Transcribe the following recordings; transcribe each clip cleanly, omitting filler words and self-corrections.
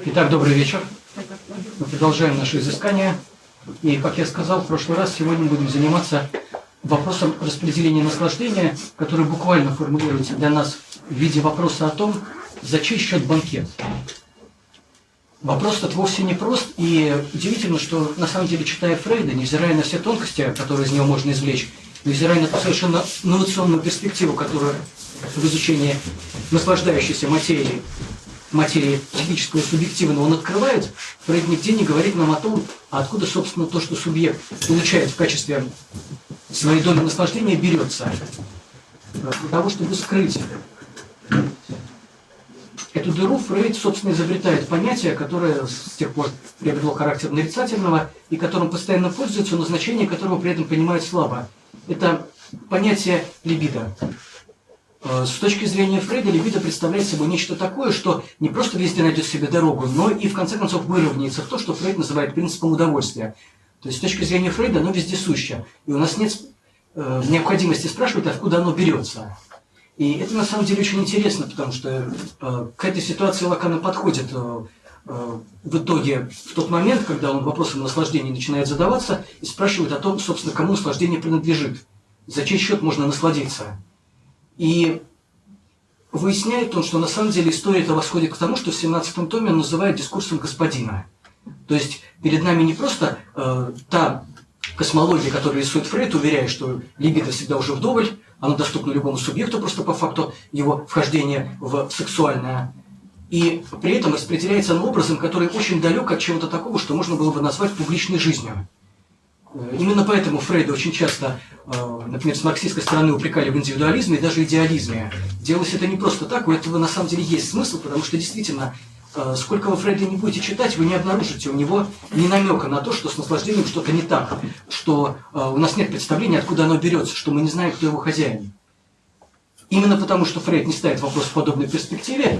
Итак, добрый вечер. Мы продолжаем наше изыскание. И, как я сказал в прошлый раз, сегодня будем заниматься вопросом распределения наслаждения, который буквально формулируется для нас в виде вопроса о том, за чей счет банкет. Вопрос этот вовсе не прост, и удивительно, что на самом деле, читая Фрейда, невзирая на все тонкости, которые из него можно извлечь, невзирая на ту совершенно инновационную перспективу, которую в изучении наслаждающейся материи психического субъективного он открывает, Фрейд нигде не говорит нам о том, откуда, собственно, то, что субъект получает в качестве своей доли наслаждения, берется. Для того, чтобы скрыть эту дыру, Фрейд, собственно, изобретает понятие, которое с тех пор приобрело характер нарицательного и которым постоянно пользуется, но значение которого при этом понимает слабо. Это понятие либидо. С точки зрения Фрейда, либидо представляет собой нечто такое, что не просто везде найдет себе дорогу, но и в конце концов выровняется в то, что Фрейд называет принципом удовольствия. То есть с точки зрения Фрейда оно вездесуще. И у нас нет необходимости спрашивать, откуда оно берется. И это на самом деле очень интересно, потому что к этой ситуации Лакан подходит в итоге в тот момент, когда он вопросом наслаждения начинает задаваться и спрашивает о том, собственно, кому наслаждение принадлежит, за чей счет можно насладиться. И выясняет он, что на самом деле история эта восходит к тому, что в 17-м томе он называет дискурсом господина. То есть перед нами не просто та космология, которую рисует Фрейд, уверяя, что либидо всегда уже вдоволь, оно доступно любому субъекту просто по факту его вхождения в сексуальное. И при этом распределяется оно образом, который очень далек от чего-то такого, что можно было бы назвать публичной жизнью. Именно поэтому Фрейда очень часто, например, с марксистской стороны упрекали в индивидуализме и даже идеализме. Делалось это не просто так, у этого на самом деле есть смысл, потому что действительно, сколько вы Фрейда не будете читать, вы не обнаружите у него ни намека на то, что с наслаждением что-то не так, что у нас нет представления, откуда оно берется, что мы не знаем, кто его хозяин. Именно потому, что Фрейд не ставит вопрос в подобной перспективе,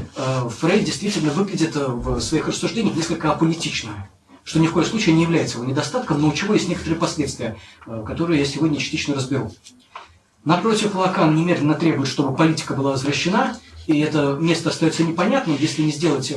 Фрейд действительно выглядит в своих рассуждениях несколько аполитично, что ни в коем случае не является его недостатком, но у чего есть некоторые последствия, которые я сегодня частично разберу. Напротив, Лакан немедленно требует, чтобы политика была возвращена, и это место остается непонятным, если не сделать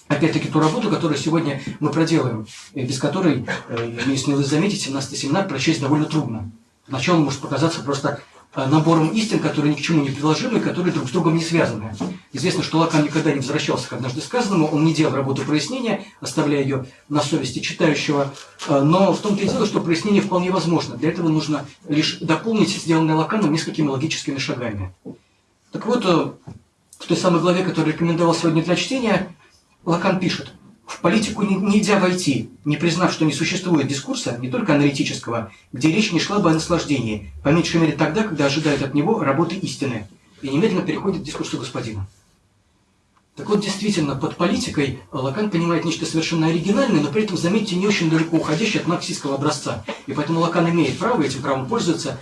опять-таки ту работу, которую сегодня мы проделаем, и без которой, я имею смелость заметить, 17-й семинар прочесть довольно трудно. Поначалу он может показаться просто набором истин, которые ни к чему не приложимы и которые друг с другом не связаны. Известно, что Лакан никогда не возвращался к однажды сказанному, он не делал работу прояснения, оставляя ее на совести читающего, но в том-то и дело, что прояснение вполне возможно. Для этого нужно лишь дополнить сделанное Лаканом несколькими логическими шагами. Так вот, в той самой главе, которую рекомендовал сегодня для чтения, Лакан пишет: «В политику нельзя войти, не признав, что не существует дискурса, не только аналитического, где речь не шла бы о наслаждении, по меньшей мере тогда, когда ожидают от него работы истины, и немедленно переходит к дискурсу господина». Так вот, действительно, под политикой Лакан понимает нечто совершенно оригинальное, но при этом, заметьте, не очень далеко уходящее от марксистского образца. И поэтому Лакан имеет право, этим правом пользуется,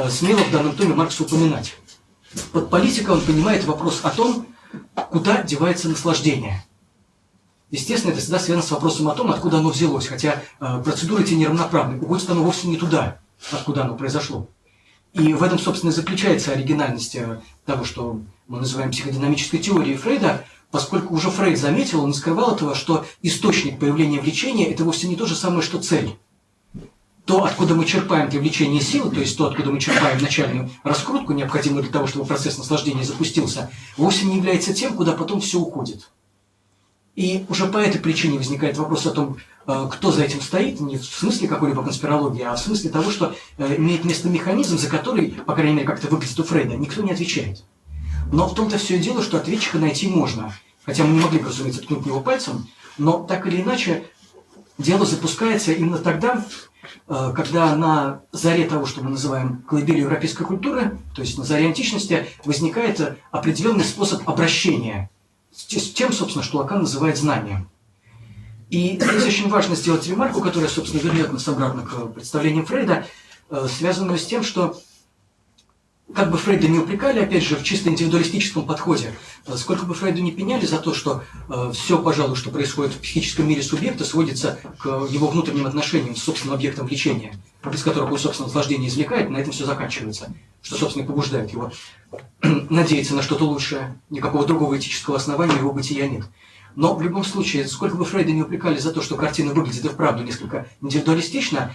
смело в данном томе Маркса упоминать. Под политикой он понимает вопрос о том, куда девается наслаждение. Естественно, это всегда связано с вопросом о том, откуда оно взялось, хотя процедуры эти неравноправны. Уходит оно вовсе не туда, откуда оно произошло. И в этом, собственно, и заключается оригинальность того, что мы называем психодинамической теорией Фрейда, поскольку уже Фрейд заметил, он не скрывал этого, что источник появления влечения – это вовсе не то же самое, что цель. То, откуда мы черпаем для влечения силы, то есть то, откуда мы черпаем начальную раскрутку, необходимую для того, чтобы процесс наслаждения запустился, вовсе не является тем, куда потом все уходит. И уже по этой причине возникает вопрос о том, кто за этим стоит, не в смысле какой-либо конспирологии, а в смысле того, что имеет место механизм, за который, по крайней мере, как это выглядит у Фрейда, никто не отвечает. Но в том-то все и дело, что ответчика найти можно. Хотя мы не могли бы, разумеется, ткнуть в него пальцем, но так или иначе дело запускается именно тогда, когда на заре того, что мы называем колыбелью европейской культуры, то есть на заре античности, возникает определенный способ обращения с тем, собственно, что Лакан называет знанием. И здесь очень важно сделать ремарку, которая, собственно, вернет нас обратно к представлениям Фрейда, связанную с тем, что, как бы Фрейда не упрекали, опять же, в чисто индивидуалистическом подходе, сколько бы Фрейду не пеняли за то, что все, пожалуй, что происходит в психическом мире субъекта, сводится к его внутренним отношениям с собственным объектом влечения, из которого он, собственно, наслаждение извлекает, на этом все заканчивается, что, собственно, и побуждает его надеяться на что-то лучшее, никакого другого этического основания его бытия нет. Но в любом случае, сколько бы Фрейда не упрекали за то, что картина выглядит и вправду несколько индивидуалистично,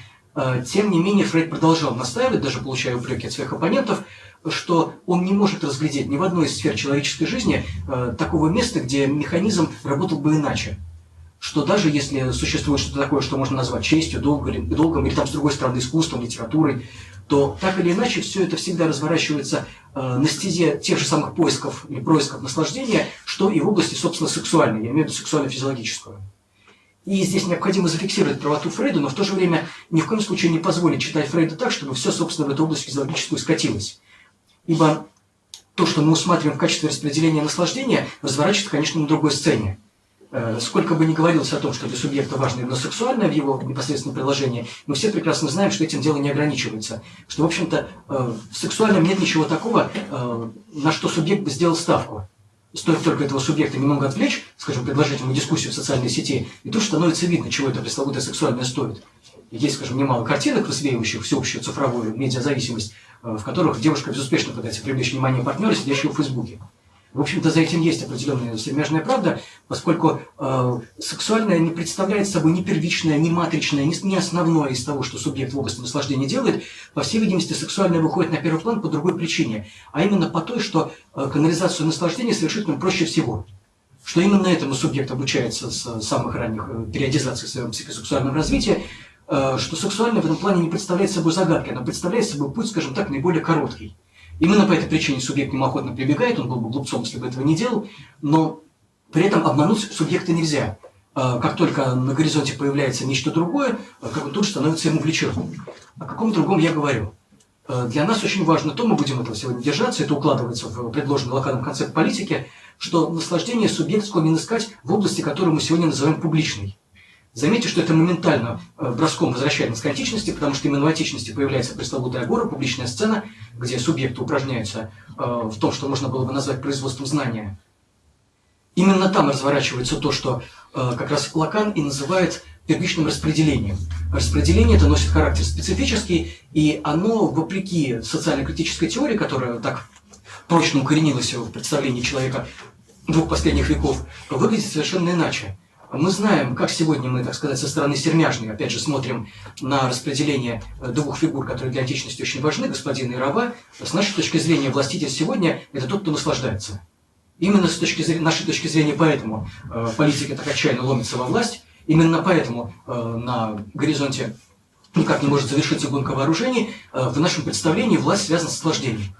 тем не менее Фрейд продолжал настаивать, даже получая упреки от своих оппонентов, что он не может разглядеть ни в одной из сфер человеческой жизни такого места, где механизм работал бы иначе. Что даже если существует что-то такое, что можно назвать честью, долгом, или там, с другой стороны, искусством, литературой, то так или иначе все это всегда разворачивается на стезе тех же самых поисков или происков наслаждения, что и в области, собственно, сексуальной, я имею в виду сексуально-физиологическую. И здесь необходимо зафиксировать правоту Фрейда, но в то же время ни в коем случае не позволить читать Фрейда так, чтобы все, собственно, в эту область физиологическую скатилось. Ибо то, что мы усматриваем в качестве распределения наслаждения, разворачивается, конечно, на другой сцене. Сколько бы ни говорилось о том, что для субъекта важно именно сексуальное в его непосредственном приложении, мы все прекрасно знаем, что этим дело не ограничивается. Что, в общем-то, в сексуальном нет ничего такого, на что субъект бы сделал ставку. Стоит только этого субъекта немного отвлечь, скажем, предложить ему дискуссию в социальной сети, и тут становится видно, чего это пресловутое сексуальное стоит. Есть, скажем, немало картинок, высвеивающих всеобщую цифровую медиазависимость, в которых девушка безуспешно пытается привлечь внимание партнера, сидящего в Фейсбуке. В общем-то, за этим есть определенная сермяжная правда, поскольку сексуальное не представляет собой ни первичное, ни матричное, ни основное из того, что субъект в области наслаждения делает. По всей видимости, сексуальное выходит на первый план по другой причине, а именно по той, что канализацию наслаждения совершить нам проще всего. Что именно этому субъект обучается с самых ранних периодизаций в своем психосексуальном развитии, что сексуальное в этом плане не представляет собой загадки, оно представляет собой путь, скажем так, наиболее короткий. Именно по этой причине субъект к нему охотно прибегает, он был бы глупцом, если бы этого не делал, но при этом обмануть субъекта нельзя. Как только на горизонте появляется нечто другое, как он тут же становится ему влеченным. О каком другом я говорю? Для нас очень важно то, мы будем этого сегодня держаться, это укладывается в предложенный Лаканом концепт политики, что наслаждение субъект склонен искать в области, которую мы сегодня называем публичной. Заметьте, что это моментально броском возвращает нас к античности, потому что именно в античности появляется пресловутая агора, публичная сцена, где субъекты упражняются в том, что можно было бы назвать производством знания. Именно там разворачивается то, что как раз Лакан и называет первичным распределением. Распределение это носит характер специфический, и оно, вопреки социально-критической теории, которая так прочно укоренилась в представлении человека двух последних веков, выглядит совершенно иначе. Мы знаем, как сегодня мы, так сказать, со стороны сермяжной, опять же, смотрим на распределение двух фигур, которые для античности очень важны, господина и раба. С нашей точки зрения, властитель сегодня – это тот, кто наслаждается. Именно с нашей точки зрения, поэтому политика так отчаянно ломится во власть, именно поэтому на горизонте никак не может завершиться гонка вооружений. В нашем представлении власть связана с наслаждением.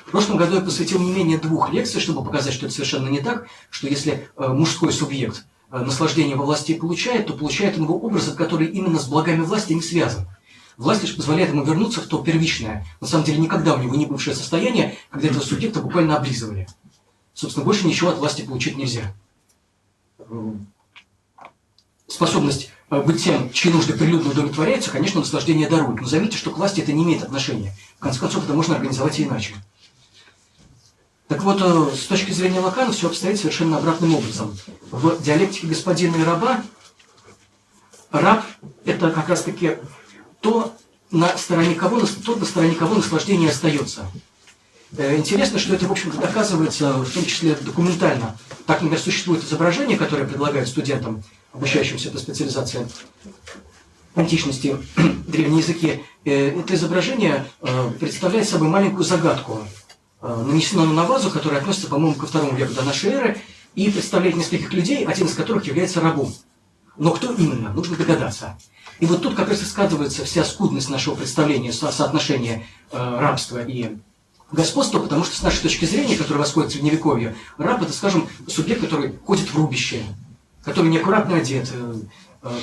В прошлом году я посвятил не менее 2 лекций, чтобы показать, что это совершенно не так, что если мужской субъект наслаждение во власти получает, то получает он его образом, который именно с благами власти не связан. Власть лишь позволяет ему вернуться в то первичное, на самом деле никогда у него не бывшее состояние, когда этого субъекта буквально облизывали. Собственно, больше ничего от власти получить нельзя. Способность быть тем, чьи нужды прилюдно удовлетворяются, конечно, наслаждение дарует. Но заметьте, что к власти это не имеет отношения. В конце концов, это можно организовать и иначе. Так вот, с точки зрения Лакана все обстоит совершенно обратным образом. В диалектике господина и раба раб – это как раз-таки тот, на стороне кого наслаждение остается. Интересно, что это, в общем-то, доказывается, в том числе документально. Так, например, существует изображение, которое предлагают студентам, обучающимся по специализации античности, древние языки. Это изображение представляет собой маленькую загадку. Нанесено на вазу, которая относится, по-моему, ко II веку до нашей эры, и представляет нескольких людей, один из которых является рабом. Но кто именно, нужно догадаться. И вот тут как раз и сказывается вся скудность нашего представления, соотношения рабства и господства, потому что с нашей точки зрения, которая восходит к Средневековью, раб – это, скажем, субъект, который ходит в рубище, который неаккуратно одет,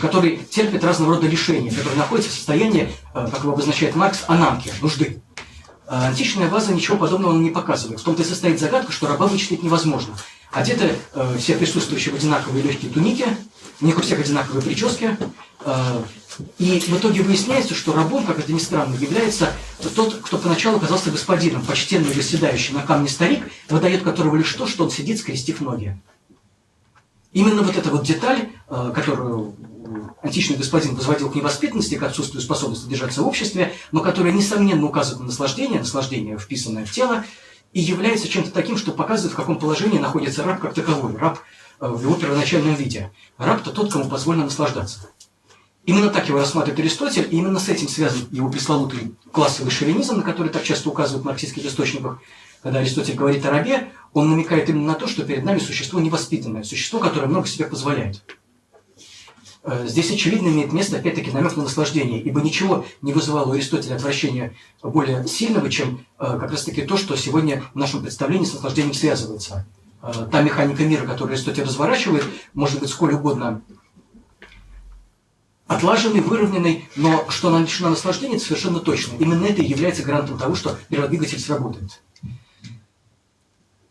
который терпит разного рода лишения, который находится в состоянии, как его обозначает Маркс, ананки, нужды. Античная ваза ничего подобного не показывает. В том-то и состоит загадка, что раба вычислить невозможно. Одеты все присутствующие в одинаковые легкие туники, у них у всех одинаковые прически. И в итоге выясняется, что рабом, как это ни странно, является тот, кто поначалу казался господином, почтенный восседающий на камне старик, выдает которого лишь то, что он сидит, скрестив ноги. Именно вот эта вот деталь, которую античный господин возводил к невоспитанности, к отсутствию способности держаться в обществе, но которая, несомненно, указывает на наслаждение, вписанное в тело, и является чем-то таким, что показывает, в каком положении находится раб как таковой. Раб в его первоначальном виде. Раб-то тот, кому позволено наслаждаться. Именно так его рассматривает Аристотель, и именно с этим связан его пресловутый классовый шовинизм, на который так часто указывают в марксистских источниках. Когда Аристотель говорит о рабе, он намекает именно на то, что перед нами существо невоспитанное, существо, которое много себе позволяет. Здесь очевидно имеет место, опять-таки, намек на наслаждение, ибо ничего не вызывало у Аристотеля отвращения более сильного, чем как раз-таки то, что сегодня в нашем представлении с наслаждением связывается. Та механика мира, которую Аристотель разворачивает, может быть сколь угодно отлаженный, выровненный, но что она лишена наслаждения, это совершенно точно. Именно это и является гарантом того, что перводвигатель сработает.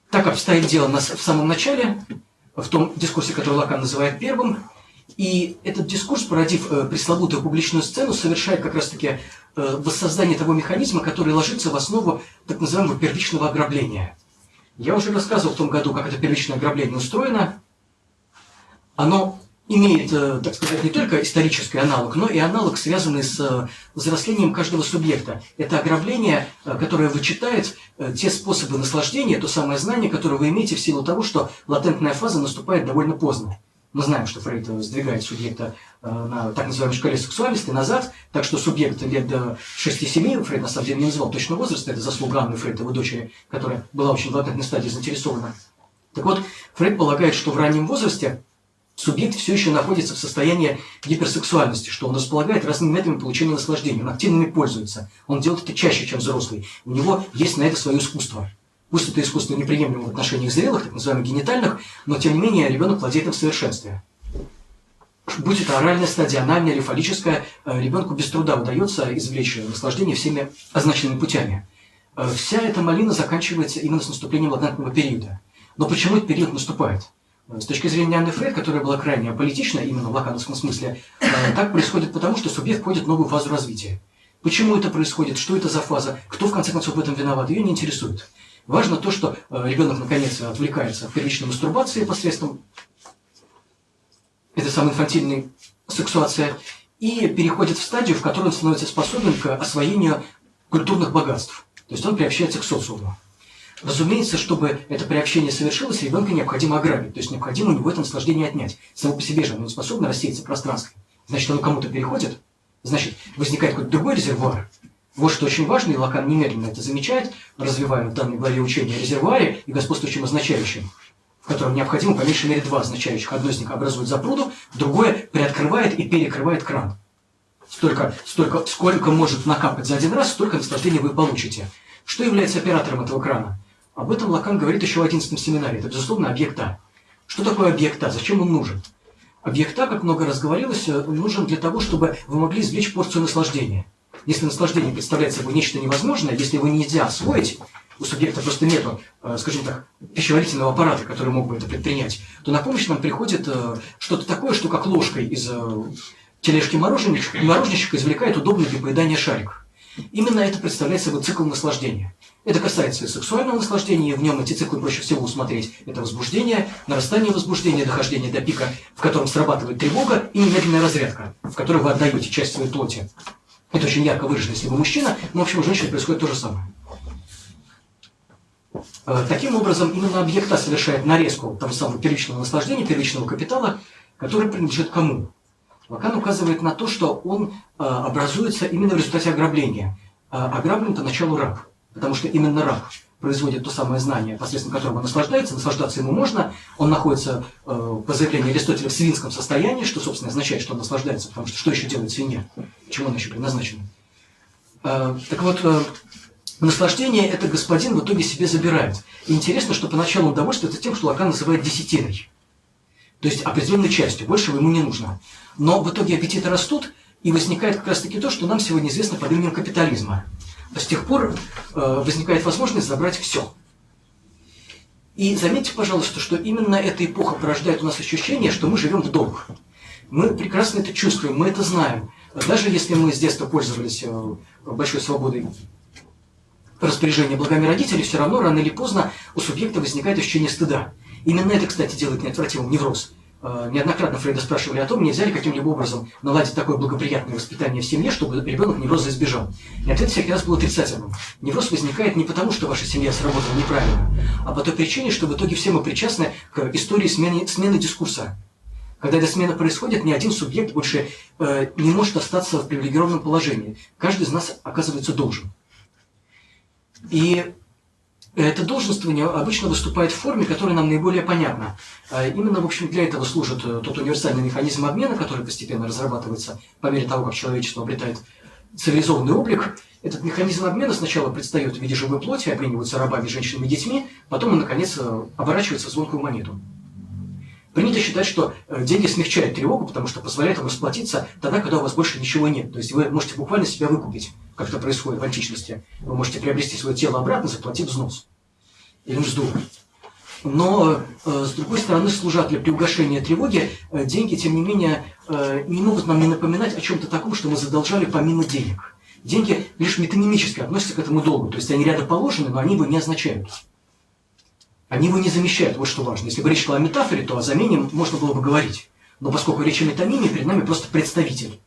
Так обстоит дело нас в самом начале, в том дискурсе, который Лакан называет первым. И этот дискурс, породив пресловутую публичную сцену, совершает как раз-таки воссоздание того механизма, который ложится в основу так называемого первичного ограбления. Я уже рассказывал в том году, как это первичное ограбление устроено. Оно имеет, так сказать, не только исторический аналог, но и аналог, связанный с взрослением каждого субъекта. Это ограбление, которое вычитает те способы наслаждения, то самое знание, которое вы имеете в силу того, что латентная фаза наступает довольно поздно. Мы знаем, что Фрейд сдвигает субъекта на так называемой шкале сексуальности назад, так что субъект лет до 6-7, Фрейд на самом деле не называл точно возраст, это заслуга Анны Фрейд, его дочери, которая была очень в латентной стадии заинтересована. Так вот, Фрейд полагает, что в раннем возрасте субъект все еще находится в состоянии гиперсексуальности, что он располагает разными методами получения наслаждения, он активно ими пользуется, он делает это чаще, чем взрослый, у него есть на это свое искусство. Пусть это искусство неприемлемо в отношениях зрелых, так называемых генитальных, но тем не менее ребенок владеет им в совершенстве. Будь это оральная стадия, анальная или фаллическая, ребенку без труда удается извлечь наслаждение всеми означенными путями. Вся эта малина заканчивается именно с наступлением латентного периода. Но почему этот период наступает? С точки зрения Анны Фрейд, которая была крайне аполитична, именно в лакановском смысле, так происходит потому, что субъект входит в новую фазу развития. Почему это происходит, что это за фаза, кто в конце концов в этом виноват, ее не интересует. Важно то, что ребенок наконец отвлекается от первичной мастурбации посредством этой самой инфантильной сексуации и переходит в стадию, в которой он становится способен к освоению культурных богатств. То есть он приобщается к социуму. Разумеется, чтобы это приобщение совершилось, ребенка необходимо ограбить, то есть необходимо у него это наслаждение отнять. Само по себе же оно не способно рассеяться в пространстве. Значит, оно кому-то переходит, значит, возникает какой-то другой резервуар. Вот что очень важно, и Лакан немедленно это замечает, развивая в данной главе учения о резервуаре и господствующем означающем, в котором необходимо по меньшей мере два означающих. Одно из них образует запруду, другое приоткрывает и перекрывает кран. Сколько может накапать за один раз, столько наслаждения вы получите. Что является оператором этого крана? Об этом Лакан говорит еще в 11 семинаре. Это, безусловно, объект А. Что такое объект А? Зачем он нужен? Объект А, как много раз говорилось, нужен для того, чтобы вы могли извлечь порцию наслаждения. Если наслаждение представляет собой нечто невозможное, если его нельзя освоить, у субъекта просто нету, скажем так, пищеварительного аппарата, который мог бы это предпринять, то на помощь нам приходит что-то такое, что как ложкой из тележки мороженщика извлекает удобный для поедания шарик. Именно это представляет собой цикл наслаждения. Это касается и сексуального наслаждения, и в нем эти циклы проще всего усмотреть. Это возбуждение, нарастание возбуждения, дохождение до пика, в котором срабатывает тревога, и немедленная разрядка, в которой вы отдаете часть своей плоти. Это очень ярко выражено, если вы мужчина, но в общем у женщин происходит то же самое. Таким образом, именно объект А совершает нарезку того самого первичного наслаждения, первичного капитала, который принадлежит кому? Лакан указывает на то, что он образуется именно в результате ограбления. Ограблен поначалу раб, потому что именно раб производит то самое знание, посредством которого он наслаждается, наслаждаться ему можно, он находится, по заявлению Аристотеля, в свинском состоянии, что, собственно, означает, что он наслаждается, потому что еще делает свинья, чему она еще предназначена. Так вот, наслаждение этот господин в итоге себе забирает. И интересно, что поначалу он довольствуется тем, что Лакан называет десятиной, то есть определенной частью, большего ему не нужно. Но в итоге аппетиты растут, и возникает как раз-таки то, что нам сегодня известно под именем капитализма. С тех пор возникает возможность забрать все. И заметьте, пожалуйста, что именно эта эпоха порождает у нас ощущение, что мы живем в долг. Мы прекрасно это чувствуем, мы это знаем. Даже если мы с детства пользовались большой свободой распоряжения благами родителей, все равно рано или поздно у субъекта возникает ощущение стыда. Именно это, кстати, делает неотвратимым невроз. неоднократно Фрейда спрашивали о том, нельзя ли каким-либо образом наладить такое благоприятное воспитание в семье, чтобы ребенок невроза избежал. И ответ всякий раз был отрицательным. Невроз возникает не потому, что ваша семья сработала неправильно, а по той причине, что в итоге все мы причастны к истории смены дискурса. Когда эта смена происходит, ни один субъект больше не может остаться в привилегированном положении. Каждый из нас оказывается должен. И это долженствование обычно выступает в форме, которая нам наиболее понятна. Именно, в общем, для этого служит тот универсальный механизм обмена, который постепенно разрабатывается по мере того, как человечество обретает цивилизованный облик. Этот механизм обмена сначала предстает в виде живой плоти, обмениваются рабами, женщинами и детьми, потом он, наконец, оборачивается в звонкую монету. Принято считать, что деньги смягчают тревогу, потому что позволяют вам расплатиться тогда, когда у вас больше ничего нет. То есть вы можете буквально себя выкупить, как это происходит в античности. Вы можете приобрести свое тело обратно, заплатив взнос или мзду. Но, с другой стороны, служат для приугошения тревоги, деньги, тем не менее, не могут нам не напоминать о чем-то таком, что мы задолжали помимо денег. Деньги лишь метонимически относятся к этому долгу, то есть они рядом положены, но они его не означают. Они его не замещают, вот что важно. Если бы речь шла о метафоре, то о замене можно было бы говорить. Но поскольку речь о метонимии, перед нами просто представитель.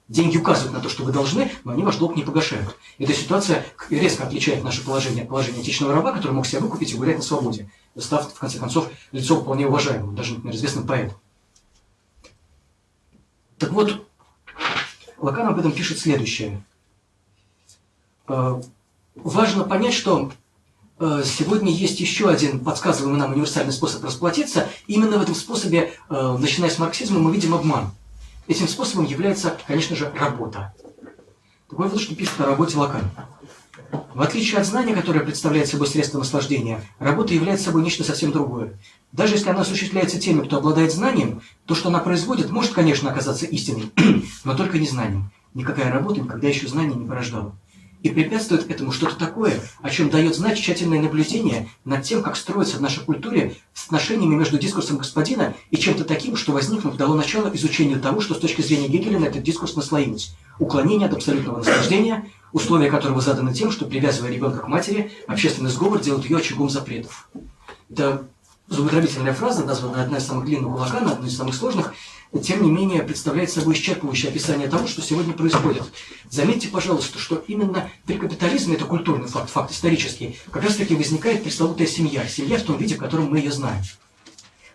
Деньги указывают на то, что вы должны, но они ваш долг не погашают. Эта ситуация резко отличает наше положение от положения античного раба, который мог себя выкупить и гулять на свободе, став, в конце концов, лицом вполне уважаемым, даже, например, известным поэтом. Так вот, Лакан об этом пишет следующее. Важно понять, что сегодня есть еще один подсказываемый нам универсальный способ расплатиться. Именно в этом способе, начиная с марксизма, мы видим обман. Этим способом является, конечно же, работа. Такое вот, что пишет о работе Лакан. В отличие от знания, которое представляет собой средство наслаждения, работа является собой нечто совсем другое. Даже если она осуществляется теми, кто обладает знанием, то, что она производит, может, конечно, оказаться истиной, но только не знанием. Никакая работа никогда еще знания не порождала. И препятствует этому что-то такое, о чем дает знать тщательное наблюдение над тем, как строится в нашей культуре с отношениями между дискурсом господина и чем-то таким, что, возникнув, дало начало изучению того, что с точки зрения Гегеля на этот дискурс наслоилось. Уклонение от абсолютного наслаждения, условия которого заданы тем, что, привязывая ребенка к матери, общественный сговор делает ее очагом запретов. Это зубодробительная фраза, названная одна из самых длинных у Лакана, одна из самых сложных, тем не менее представляет собой исчерпывающее описание того, что сегодня происходит. Заметьте, пожалуйста, что именно при капитализме, это культурный факт, факт исторический, как раз таки возникает пресловутая семья. Семья в том виде, в котором мы ее знаем.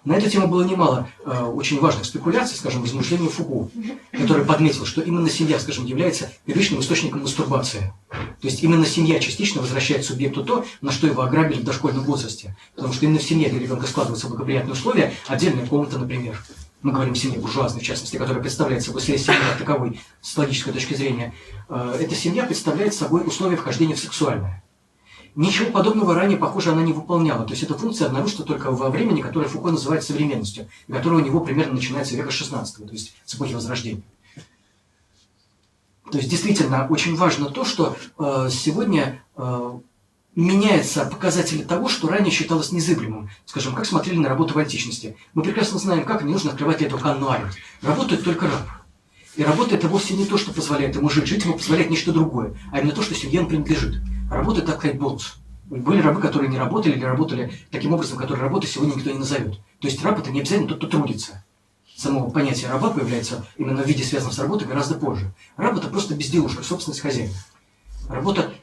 На эту тему было немало очень важных спекуляций, скажем, в измышлении Фуко, который подметил, что именно семья, скажем, является первичным источником мастурбации. То есть именно семья частично возвращает субъекту то, на что его ограбили в дошкольном возрасте. Потому что именно в семье для ребенка складываются благоприятные условия, отдельная комната, например. Мы говорим о семье буржуазной, в частности, которая представляет собой средь семьи как таковой, с логической точки зрения. Эта семья представляет собой условия вхождения в сексуальное. Ничего подобного ранее, похоже, она не выполняла. То есть эта функция обнаружится только во времени, которое Фуко называет современностью, и которое у него примерно начинается века XVI, то есть с эпохи Возрождения. То есть действительно очень важно то, что сегодня меняются показатели того, что ранее считалось незыблемым. Скажем, как смотрели на работу в античности. Мы прекрасно знаем, как не нужно открывать для этого каннуарий. Работает только раб. И работа – это вовсе не то, что позволяет ему жить. Жить ему позволяет нечто другое, а именно то, что семье он принадлежит. Работа – это, так сказать, бонус. Были рабы, которые не работали, или работали таким образом, который работы сегодня никто не назовет. То есть раб – это не обязательно тот, кто трудится. Само понятие раба появляется именно в виде, связанном с работой, гораздо позже. Раб – это просто безделушка, собственность хозяина. Работа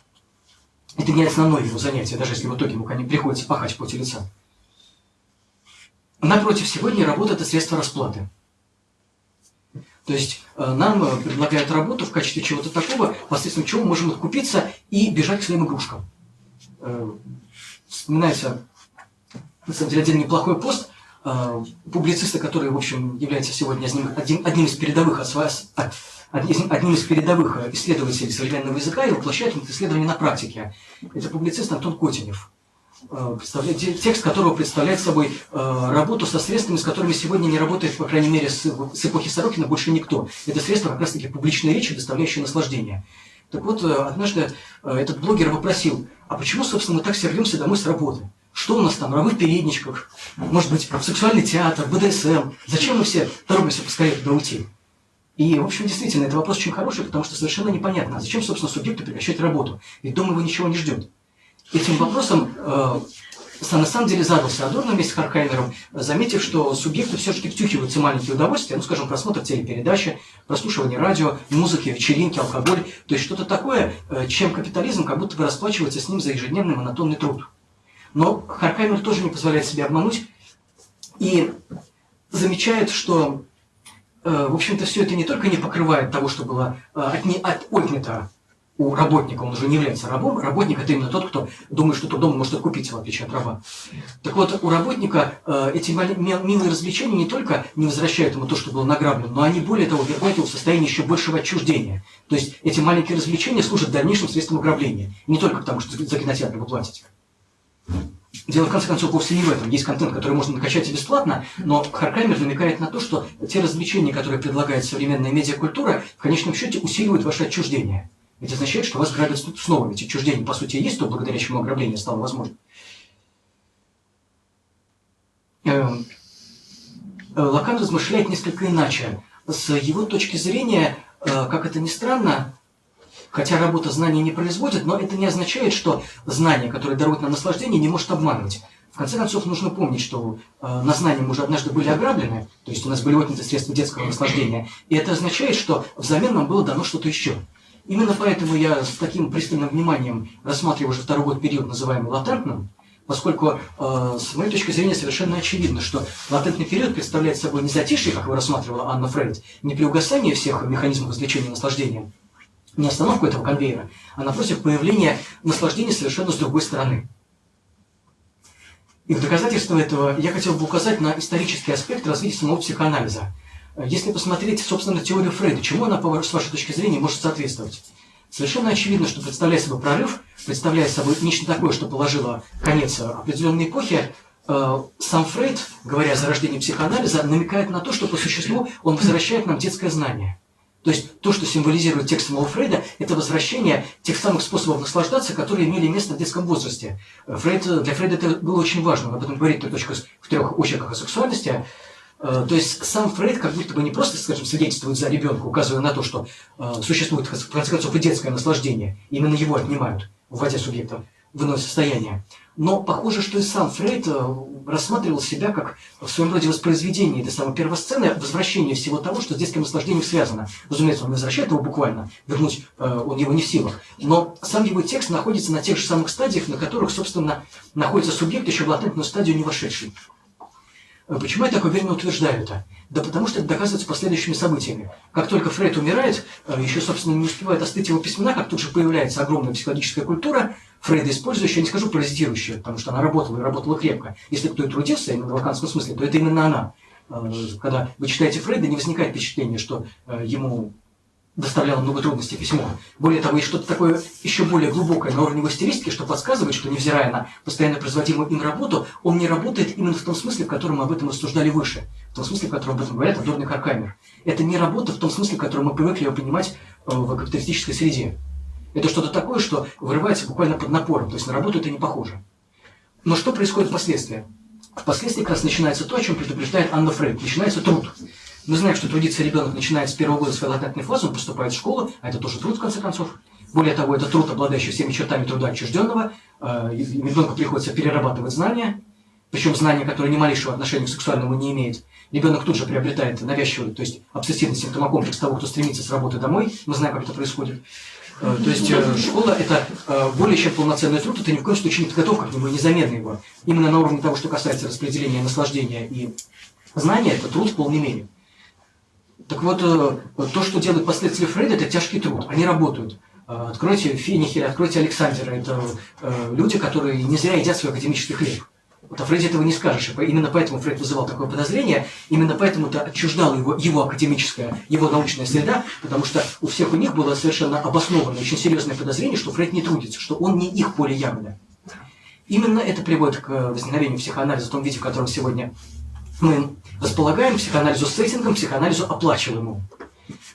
– это не основное его занятие, даже если в итоге ему приходится пахать в поте лица. Напротив, сегодня работа – это средство расплаты. То есть нам предлагают работу в качестве чего-то такого, посредством чего мы можем откупиться и бежать к своим игрушкам. Вспоминается, на самом деле, один неплохой пост публициста, который, в общем, является сегодня одним из передовых исследователей современного языка и воплощает это исследование на практике. Это публицист Антон Котенев. Текст которого представляет собой работу со средствами, с которыми сегодня не работает, по крайней мере, с эпохи Сорокина больше никто. Это средства как раз-таки публичной речи, доставляющие наслаждение. Так вот, однажды этот блогер вопросил, а почему, собственно, мы так все рвемся домой с работы? Что у нас там, рабы в передничках, может быть, сексуальный театр, БДСМ? Зачем мы все торопимся поскорее туда уйти? И, в общем, действительно, это вопрос очень хороший, потому что совершенно непонятно, а зачем, собственно, субъекту прекращать работу? Ведь дома его ничего не ждет. Этим вопросом на самом деле задался Адорно вместе с Хорхаймером, заметив, что субъекту все-таки втюхиваются маленькие удовольствия, ну, скажем, просмотр телепередачи, прослушивание радио, музыки, вечеринки, алкоголь, то есть что-то такое, чем капитализм как будто бы расплачивается с ним за ежедневный монотонный труд. Но Хорхаймер тоже не позволяет себе обмануть и замечает, что, в общем-то, все это не только не покрывает того, что было отнято у работника, он уже не является рабом. Работник – это именно тот, кто думает, что трудом может откупиться, в отличие от раба. Так вот, у работника эти милые развлечения не только не возвращают ему то, что было награблено, но они, более того, ввергают его в состояние еще большего отчуждения. То есть эти маленькие развлечения служат дальнейшим средством ограбления. И не только потому, что за кинотеатр вы платите. Дело, в конце концов, вовсе не в этом. Есть контент, который можно накачать и бесплатно, но Хорхаймер намекает на то, что те развлечения, которые предлагает современная медиакультура, в конечном счете усиливают ваше отчуждение. Это означает, что вас грабят снова. Ведь отчуждение, по сути, и есть то, благодаря чему ограбление стало возможным. Лакан размышляет несколько иначе. С его точки зрения, как это ни странно, хотя работа знания не производит, но это не означает, что знание, которое дарует нам наслаждение, не может обманывать. В конце концов, нужно помнить, что на знание мы уже однажды были ограблены, то есть у нас были отняты средства детского наслаждения, и это означает, что взамен нам было дано что-то еще. Именно поэтому я с таким пристальным вниманием рассматриваю уже второй год период, называемый латентным, поскольку с моей точки зрения совершенно очевидно, что латентный период представляет собой не затишье, как его рассматривала Анна Фрейд, не приугасание всех механизмов извлечения наслаждения, не остановку этого конвейера, а напротив появление наслаждения совершенно с другой стороны. И в доказательство этого я хотел бы указать на исторический аспект развития самого психоанализа. Если посмотреть, собственно, теорию Фрейда, чему она, с вашей точки зрения, может соответствовать? Совершенно очевидно, что представляя собой прорыв, представляя собой нечто такое, что положило конец определенной эпохе, сам Фрейд, говоря о зарождении психоанализа, намекает на то, что по существу он возвращает нам детское знание. То есть то, что символизирует текст самого Фрейда, это возвращение тех самых способов наслаждаться, которые имели место в детском возрасте. Для Фрейда это было очень важно, он об этом говорит в трех очерках о сексуальности. То есть сам Фрейд как будто бы не просто, скажем, свидетельствует за ребенка, указывая на то, что существует, в конце концов, и детское наслаждение. Именно его отнимают, вводя субъекта в иное состояние. Но похоже, что и сам Фрейд рассматривал себя как в своем роде воспроизведение этой самой первосцены, возвращение всего того, что с детским наслаждением связано. Разумеется, он не возвращает его буквально, вернуть он его не в силах. Но сам его текст находится на тех же самых стадиях, на которых, собственно, находится субъект, еще в латентную стадию не вошедший. Почему я так уверенно утверждаю это? Да потому что это доказывается последующими событиями. Как только Фрейд умирает, еще, собственно, не успевает остыть его письмена, как тут же появляется огромная психологическая культура, Фрейда использующая, я не скажу паразитирующая, потому что она работала и работала крепко. Если кто и трудился, именно в лаканском смысле, то это именно она. Когда вы читаете Фрейда, не возникает впечатление, что ему доставляло много трудностей письмо. Более того, есть что-то такое еще более глубокое на уровне его стилистики, что подсказывает, что, невзирая на постоянно производимую им работу, он не работает именно в том смысле, в котором мы об этом рассуждали выше, в том смысле, в котором об этом говорят Адорно и Хорхаймер. Это не работа в том смысле, в котором мы привыкли ее понимать в капиталистической среде. Это что-то такое, что вырывается буквально под напором, то есть на работу это не похоже. Но что происходит впоследствии? Впоследствии как раз начинается то, о чем предупреждает Анна Фрейд. Начинается труд. Мы знаем, что трудиться ребенок начинает с первого года своей латентной фазы, он поступает в школу, а это тоже труд, в конце концов. Более того, это труд, обладающий всеми чертами труда отчужденного. Ребенку приходится перерабатывать знания, причем знания, которые ни малейшего отношения к сексуальному не имеют. Ребенок тут же приобретает навязчивый, то есть обсессивный симптомокомплекс того, кто стремится с работы домой. Мы знаем, как это происходит. То есть школа – это более чем полноценный труд, это ни в коем случае не подготовка к нему, незаменна его. Именно на уровне того, что касается распределения наслаждения и знания, это труд в полной мере. Так вот, то, что делают последствия Фрейда, это тяжкий труд. Они работают. Откройте Финихеля, откройте Александера. Это люди, которые не зря едят свой академический хлеб. Вот о Фрейде этого не скажешь. И именно поэтому Фрейд вызывал такое подозрение. Именно поэтому это отчуждала его академическая, его научная среда, потому что у всех у них было совершенно обоснованное, очень серьезное подозрение, что Фрейд не трудится, что он не их поле ягода. Именно это приводит к возникновению психоанализа в том виде, в котором сегодня мы располагаем, психоанализу с сеттингом, психоанализу оплачиваемому.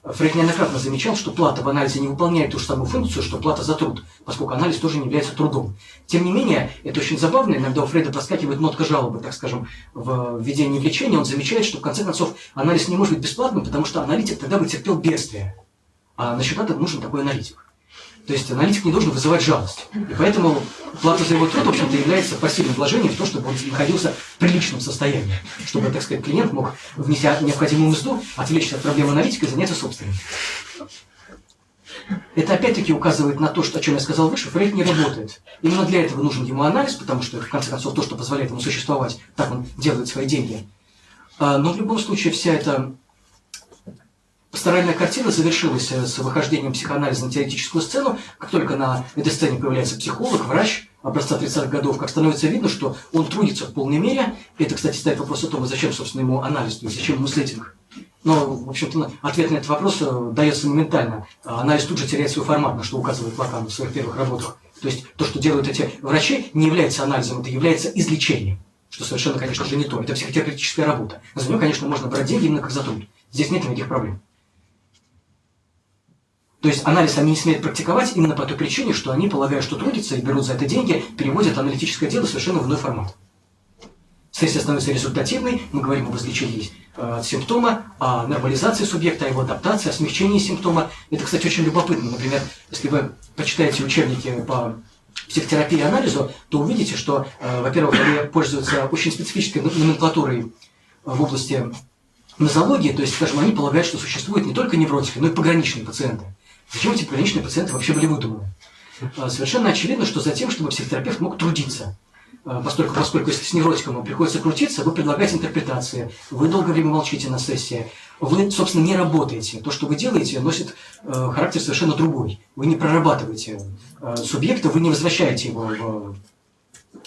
Фрейд неоднократно замечал, что плата в анализе не выполняет ту же самую функцию, что плата за труд, поскольку анализ тоже не является трудом. Тем не менее, это очень забавно, иногда у Фрейда проскакивает нотка жалобы, так скажем, в введении влечения, он замечает, что в конце концов анализ не может быть бесплатным, потому что аналитик тогда бы терпел бедствие. А на счет этого нужен такой аналитик. То есть аналитик не должен вызывать жалость. И поэтому плата за его труд, в общем-то, является пассивным вложением в то, чтобы он находился в приличном состоянии. Чтобы, так сказать, клиент мог, внеся необходимую мзду, отвлечься от проблемы аналитика и заняться собственным. Это опять-таки указывает на то, что, о чем я сказал выше, Фрейд не работает. Именно для этого нужен ему анализ, потому что это, в конце концов, то, что позволяет ему существовать, так он делает свои деньги. Но в любом случае вся эта пасторальная картина завершилась с выхождением психоанализа на теоретическую сцену. Как только на этой сцене появляется психолог, врач образца 30-х годов, как становится видно, что он трудится в полной мере. Это, кстати, ставит вопрос о том, зачем, собственно, ему анализ, то есть зачем ему сеттинг. Но, в общем-то, ответ на этот вопрос дается моментально. Анализ тут же теряет свой формат, на что указывает Лакан в своих первых работах. То есть то, что делают эти врачи, не является анализом, это является излечением. Что совершенно, конечно же, не то. Это психотерапевтическая работа. За нее, конечно, можно брать деньги именно как за труд. Здесь нет никаких проблем. То есть анализ они не смеют практиковать именно по той причине, что они, полагая, что трудятся и берут за это деньги, переводят аналитическое дело совершенно в иной формат. Сессия становится результативной, мы говорим об излечении симптома, о нормализации субъекта, о его адаптации, о смягчении симптома. Это, кстати, очень любопытно. Например, если вы почитаете учебники по психотерапии и анализу, то увидите, что, во-первых, они пользуются очень специфической номенклатурой в области нозологии, то есть, скажем, они полагают, что существуют не только невротики, но и пограничные пациенты. Зачем эти пограничные пациенты вообще были выдуманы? Совершенно очевидно, что за тем, чтобы психотерапевт мог трудиться. Поскольку если с невротиком вам приходится крутиться, вы предлагаете интерпретации, вы долгое время молчите на сессии, вы, собственно, не работаете. То, что вы делаете, носит характер совершенно другой. Вы не прорабатываете субъекта, вы не возвращаете его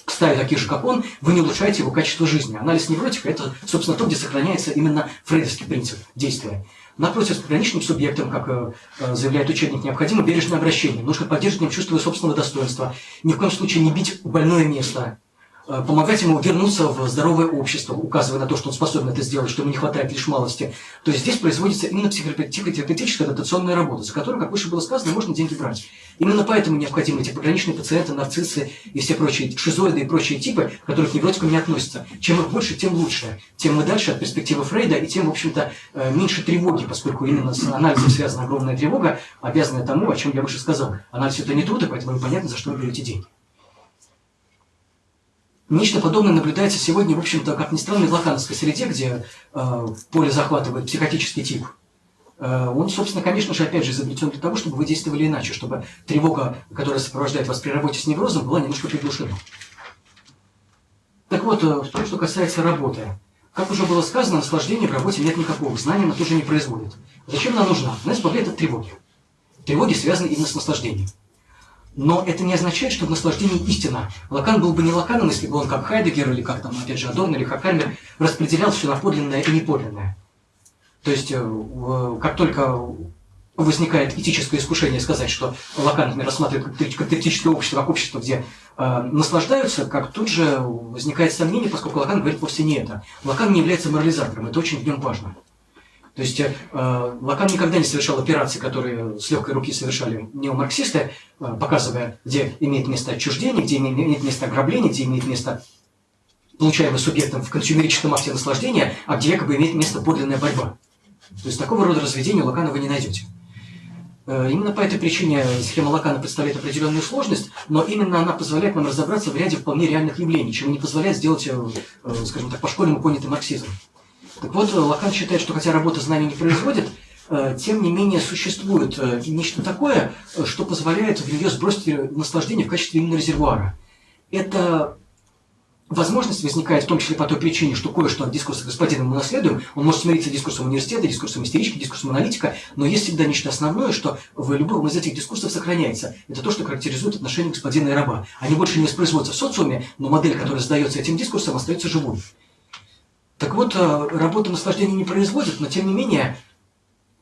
к стае таких же, как он, вы не улучшаете его качество жизни. Анализ невротика – это, собственно, то, где сохраняется именно фрейдовский принцип действия. Напротив, с пограничным субъектом, как заявляет учебник, необходимо бережное обращение. Нужно поддерживать в нем чувство собственного достоинства. Ни в коем случае не бить больное место. Помогать ему вернуться в здоровое общество, указывая на то, что он способен это сделать, что ему не хватает лишь малости. То есть здесь производится именно психотерапевтическая адаптационная работа, за которую, как выше было сказано, можно деньги брать. Именно поэтому необходимы эти пограничные пациенты, нарциссы и все прочие шизоиды и прочие типы, которые к невротикам не относятся. Чем их больше, тем лучше. Тем мы дальше от перспективы Фрейда, и тем, в общем-то, меньше тревоги, поскольку именно с анализом связана огромная тревога, обязанная тому, о чем я выше сказал. Анализ – это не труд, и поэтому непонятно, за что вы берете деньги. Нечто подобное наблюдается сегодня, в общем-то, как ни странно, в лакановской среде, где поле захватывает психотический тип. Он, собственно, конечно же, опять же, изобретен для того, чтобы вы действовали иначе, чтобы тревога, которая сопровождает вас при работе с неврозом, была немножко приглушена. Так вот, в том, что касается работы. Как уже было сказано, наслаждения в работе нет никакого, знания она тоже не производит. Зачем она нужна? Она избавляет от тревоги. Тревоги связаны именно с наслаждением. Но это не означает, что в наслаждении истина. Лакан был бы не Лаканом, если бы он, как Хайдеггер, или как там, опять же, Адорно, или Хокхаймер, распределял все на подлинное и неподлинное. То есть, как только возникает этическое искушение сказать, что Лакан, например, рассматривает как теоретическое общество, как общество, где наслаждаются, как тут же возникает сомнение, поскольку Лакан говорит вовсе не это. Лакан не является морализатором, это очень в нем важно. То есть Лакан никогда не совершал операции, которые с легкой руки совершали неомарксисты, показывая, где имеет место отчуждение, где имеет место ограбление, где имеет место получаемое субъектом в консюмерическом акте наслаждения, а где якобы имеет место подлинная борьба. То есть такого рода разведения у Лакана вы не найдете. Именно по этой причине схема Лакана представляет определенную сложность, но именно она позволяет нам разобраться в ряде вполне реальных явлений, чего не позволяет сделать, скажем так, по-школьному понятый марксизм. Так вот, Лакан считает, что хотя работа знаний не производит, тем не менее существует нечто такое, что позволяет в нее сбросить наслаждение в качестве именно резервуара. Эта возможность возникает в том числе по той причине, что кое-что от дискурса господина мы наследуем. Он может смириться с дискурсом университета, дискурсом истерички, дискурсом аналитика, но есть всегда нечто основное, что в любом из этих дискурсов сохраняется. Это то, что характеризует отношения господина и раба. Они больше не воспроизводятся в социуме, но модель, которая задается этим дискурсом, остается живой. Так вот, работа наслаждения не производит, но тем не менее,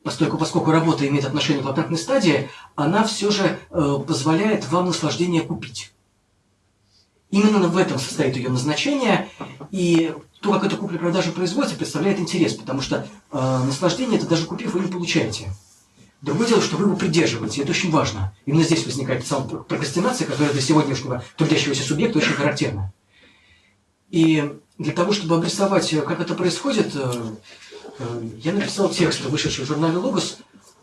поскольку работа имеет отношение к латентной стадии, она все же позволяет вам наслаждение купить. Именно в этом состоит ее назначение, и то, как эта купля-продажа производится, представляет интерес, потому что наслаждение, это даже купив, вы не получаете. Другое дело, что вы его придерживаете, и это очень важно. Именно здесь возникает самая прокрастинация, которая для сегодняшнего трудящегося субъекта очень характерна. И для того, чтобы обрисовать, как это происходит, я написал текст, вышедший в журнале «Логос»,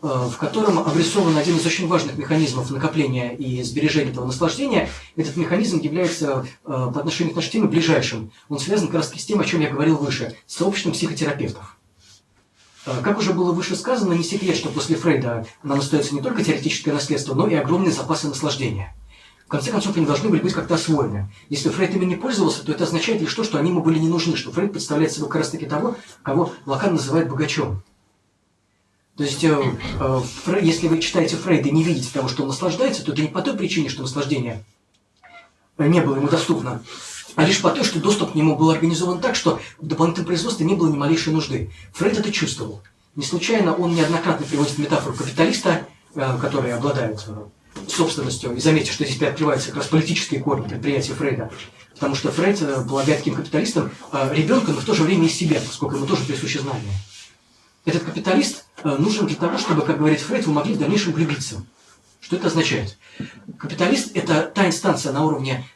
в котором обрисован один из очень важных механизмов накопления и сбережения этого наслаждения. Этот механизм является по отношению к нашей теме ближайшим. Он связан как раз с тем, о чем я говорил выше, с сообществом психотерапевтов. Как уже было выше сказано, не секрет, что после Фрейда нам остается не только теоретическое наследство, но и огромные запасы наслаждения. В конце концов, они должны были быть как-то освоены. Если Фрейд ими не пользовался, то это означает лишь то, что они ему были не нужны, что Фрейд представляет собой как раз-таки того, кого Лакан называет богачом. То есть, если вы читаете Фрейда и не видите того, что он наслаждается, то это не по той причине, что наслаждение не было ему доступно, а лишь по той, что доступ к нему был организован так, что в дополнительном производстве не было ни малейшей нужды. Фрейд это чувствовал. Не случайно он неоднократно приводит метафору капиталиста, который обладает собственностью. И заметьте, что здесь открываются как раз политические корни предприятия Фрейда. Потому что Фрейд полагает таким капиталистом ребенка, но в то же время и себя, поскольку ему тоже присуще знание. Этот капиталист нужен для того, чтобы, как говорит Фрейд, вы могли в дальнейшем влюбиться. Что это означает? Капиталист – это та инстанция на уровне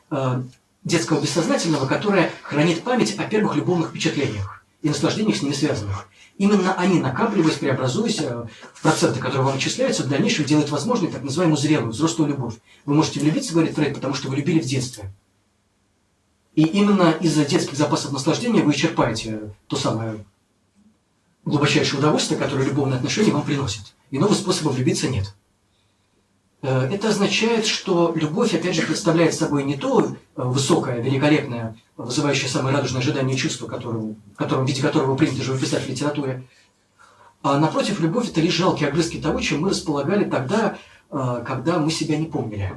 детского бессознательного, которая хранит память о первых любовных впечатлениях и наслаждениях с ними связанных. Именно они, накапливаясь, преобразуясь в проценты, которые вам отчисляются, в дальнейшем делают возможной так называемую зрелую, взрослую любовь. Вы можете влюбиться, говорит Фрейд, потому что вы любили в детстве. И именно из-за детских запасов наслаждения вы черпаете то самое глубочайшее удовольствие, которое любовные отношения вам приносят. Иного способа влюбиться нет. Это означает, что любовь, опять же, представляет собой не то высокое, великолепное, вызывающее самое радужное ожидание чувства, в виде которого принято живописать в литературе, а напротив, любовь – это лишь жалкие огрызки того, чем мы располагали тогда, когда мы себя не помнили.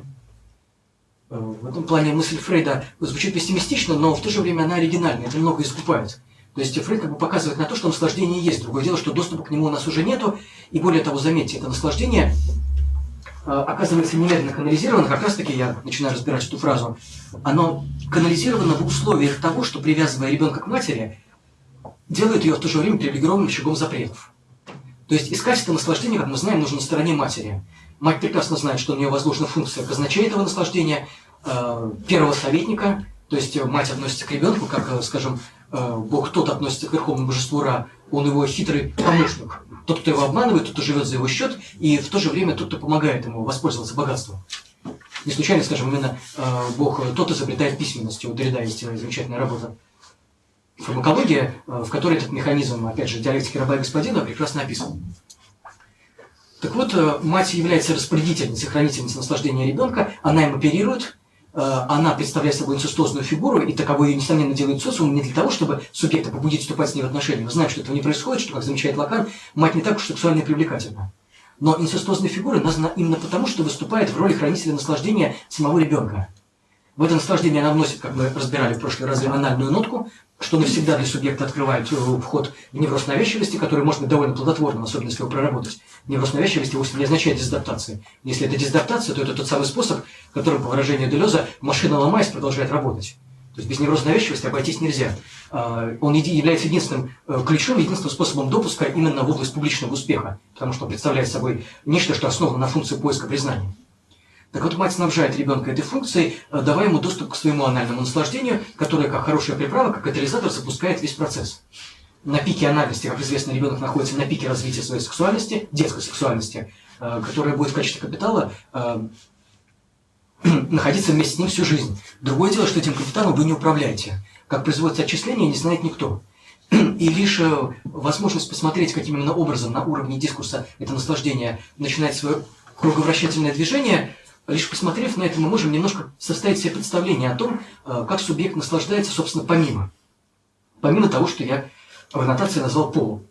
В этом плане мысль Фрейда звучит пессимистично, но в то же время она оригинальна, это много искупает. То есть Фрейд как бы показывает на то, что наслаждение есть. Другое дело, что доступа к нему у нас уже нету, и более того, заметьте, это наслаждение оказывается немедленно канализировано, как раз таки я начинаю разбирать эту фразу, оно канализировано в условиях того, что, привязывая ребенка к матери, делает ее в то же время привилегированным рычагом запретов. То есть искать это наслаждение, как мы знаем, нужно на стороне матери. Мать прекрасно знает, что у нее возложена функция казначея этого наслаждения, первого советника, то есть мать относится к ребенку, как, скажем, Бог тот относится к верховному божеству Ра, он его хитрый помощник. Тот, кто его обманывает, тот, кто живет за его счет, и в то же время тот, кто помогает ему воспользоваться богатством. Не случайно, скажем, именно Бог тот изобретает письменность. У Derrida есть замечательная работа «Фармакология», в которой этот механизм, опять же, диалектики раба и господина прекрасно описан. Так вот, мать является распорядительницей, хранительницей наслаждения ребенка, она им оперирует, она представляет собой инцестозную фигуру, и таковой ее, несомненно, делает социум не для того, чтобы субъекта побудить вступать с ней в отношения. Мы знаем, что этого не происходит, что, как замечает Лакан, мать не так уж сексуально привлекательна. Но инцестозная фигура названа именно потому, что выступает в роли хранителя наслаждения самого ребенка. В это наслаждение она вносит, как мы разбирали в прошлый раз, анальную нотку, что навсегда для субъекта открывает вход в невроз навязчивости, который может быть довольно плодотворным, особенно если его проработать. Невроз навязчивости вовсе не означает дезадаптации. Если это дезадаптация, то это тот самый способ, которым, по выражению Делеза, машина, ломаясь, продолжает работать. То есть без невроза навязчивости обойтись нельзя. Он является единственным ключом, единственным способом допуска именно в область публичного успеха, потому что он представляет собой нечто, что основано на функции поиска признания. Так вот, мать снабжает ребенка этой функцией, давая ему доступ к своему анальному наслаждению, которое, как хорошая приправа, как катализатор, запускает весь процесс. На пике анальности, как известно, ребенок находится на пике развития своей сексуальности, детской сексуальности, которая будет в качестве капитала находиться вместе с ним всю жизнь. Другое дело, что этим капиталом вы не управляете. Как производится отчисление, не знает никто. И лишь возможность посмотреть, каким именно образом на уровне дискурса это наслаждение начинает свое круговращательное движение, лишь посмотрев на это, мы можем немножко составить себе представление о том, как субъект наслаждается, собственно, помимо того, что я в аннотации назвал полом.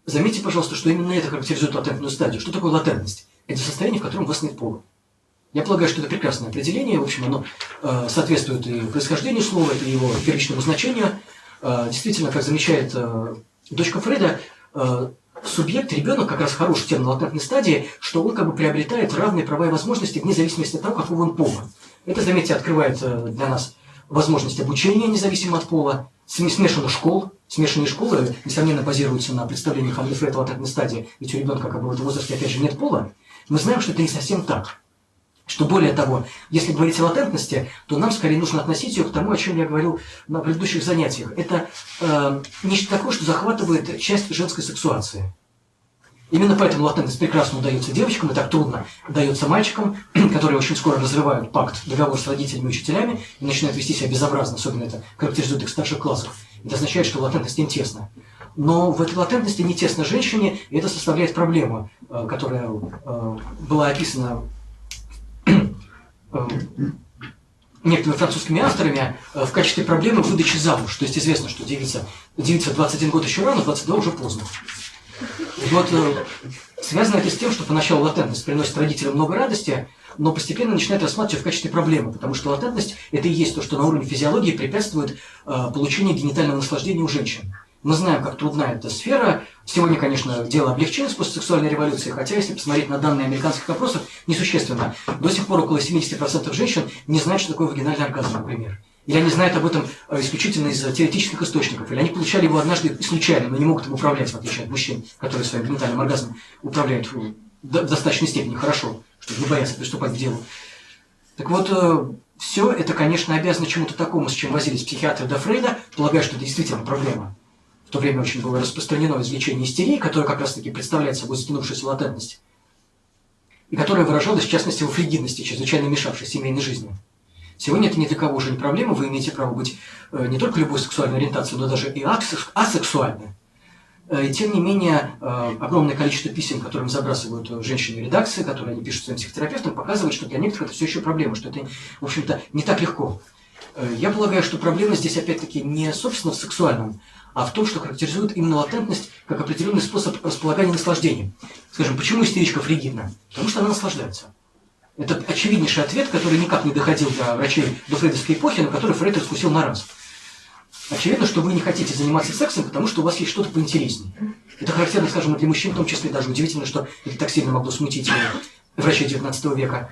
Заметьте, пожалуйста, что именно это характеризует латентную стадию. Что такое латентность? Это состояние, в котором у вас нет пола. Я полагаю, что это прекрасное определение, в общем, оно соответствует и происхождению слова, и его первичному значению. Действительно, как замечает дочка Фрейда, субъект, ребенок, как раз хороший термин латентной стадии, что он как бы приобретает равные права и возможности вне зависимости от того, какого он пола. Это, заметьте, открывает для нас возможность обучения, независимо от пола, смешанных школ. Смешанные школы, несомненно, базируются на представлениях Анри Фрейда латентной стадии, ведь у ребенка как бы в этом возрасте, опять же, нет пола. Мы знаем, что это не совсем так. Что более того, если говорить о латентности, то нам скорее нужно относить ее к тому, о чем я говорил на предыдущих занятиях. Это нечто такое, что захватывает часть женской сексуации. Именно поэтому латентность прекрасно удается девочкам и так трудно удается мальчикам, которые очень скоро разрывают пакт, договор с родителями и учителями и начинают вести себя безобразно, особенно это характеризует их в старших классах. Это означает, что латентность им тесна. Но в этой латентности не тесно женщине, и это составляет проблему, которая была описана некоторыми французскими авторами в качестве проблемы выдачи замуж. То есть известно, что девица 21 год еще рано, 22 уже поздно. И вот связано это с тем, что поначалу латентность приносит родителям много радости, но постепенно начинает рассматривать в качестве проблемы, потому что латентность – это и есть то, что на уровне физиологии препятствует получению генитального наслаждения у женщин. Мы знаем, как трудна эта сфера. Сегодня, конечно, дело облегчилось после сексуальной революции, хотя, если посмотреть на данные американских опросов, несущественно. До сих пор около 70% женщин не знают, что такое вагинальный оргазм, например. Или они знают об этом исключительно из теоретических источников, или они получали его однажды случайно, но не могут им управлять, в отличие от мужчин, которые своим генитальным оргазмом управляют в достаточной степени хорошо, чтобы не бояться приступать к делу. Так вот, все это, конечно, обязано чему-то такому, с чем возились психиатры до Фрейда, полагая, что это действительно проблема. В то время очень было распространено извлечение истерии, которое как раз-таки представляет собой затянувшуюся латентность, и которая выражалась, в частности, во фригидности, чрезвычайно мешавшей семейной жизни. Сегодня это ни для кого уже не проблема, вы имеете право быть не только любой сексуальной ориентацией, но даже и асексуальной. И тем не менее, огромное количество писем, которыми забрасывают женщины редакции, которые они пишут своим психотерапевтам, показывает, что для некоторых это все еще проблема, что это, в общем-то, не так легко. Я полагаю, что проблема здесь, опять-таки, не, собственно, в сексуальном, а в том, что характеризует именно латентность как определенный способ располагания наслаждением. Скажем, почему истеричка фригидна? Потому что она наслаждается. Это очевиднейший ответ, который никак не доходил до врачей до фрейдовской эпохи, но который Фрейд раскусил на раз. Очевидно, что вы не хотите заниматься сексом, потому что у вас есть что-то поинтереснее. Это характерно, скажем, для мужчин, в том числе даже удивительно, что это так сильно могло смутить врачей XIX века.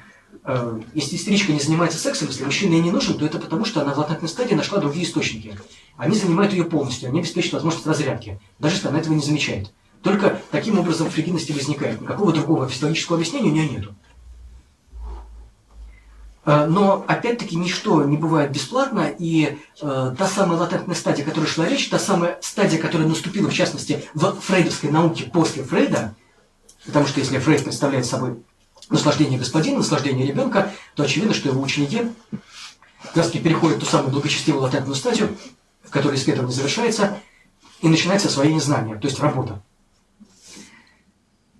Если истеричка не занимается сексом, если мужчина ей не нужен, то это потому, что она в латентной стадии нашла другие источники. Они занимают ее полностью, они обеспечивают возможность разрядки, даже если она этого не замечает. Только таким образом фригидность возникает. Никакого другого физиологического объяснения у нее нету. Но, опять-таки, ничто не бывает бесплатно, и та самая латентная стадия, о которой шла речь, та самая стадия, которая наступила, в частности, в фрейдовской науке после Фрейда, потому что если Фрейд представляет собой наслаждение господина, наслаждение ребенка, то очевидно, что его ученики как раз переходят в ту самую благочестивую латентную стадию, в которой исследование завершается, и начинается освоение знания, то есть работа.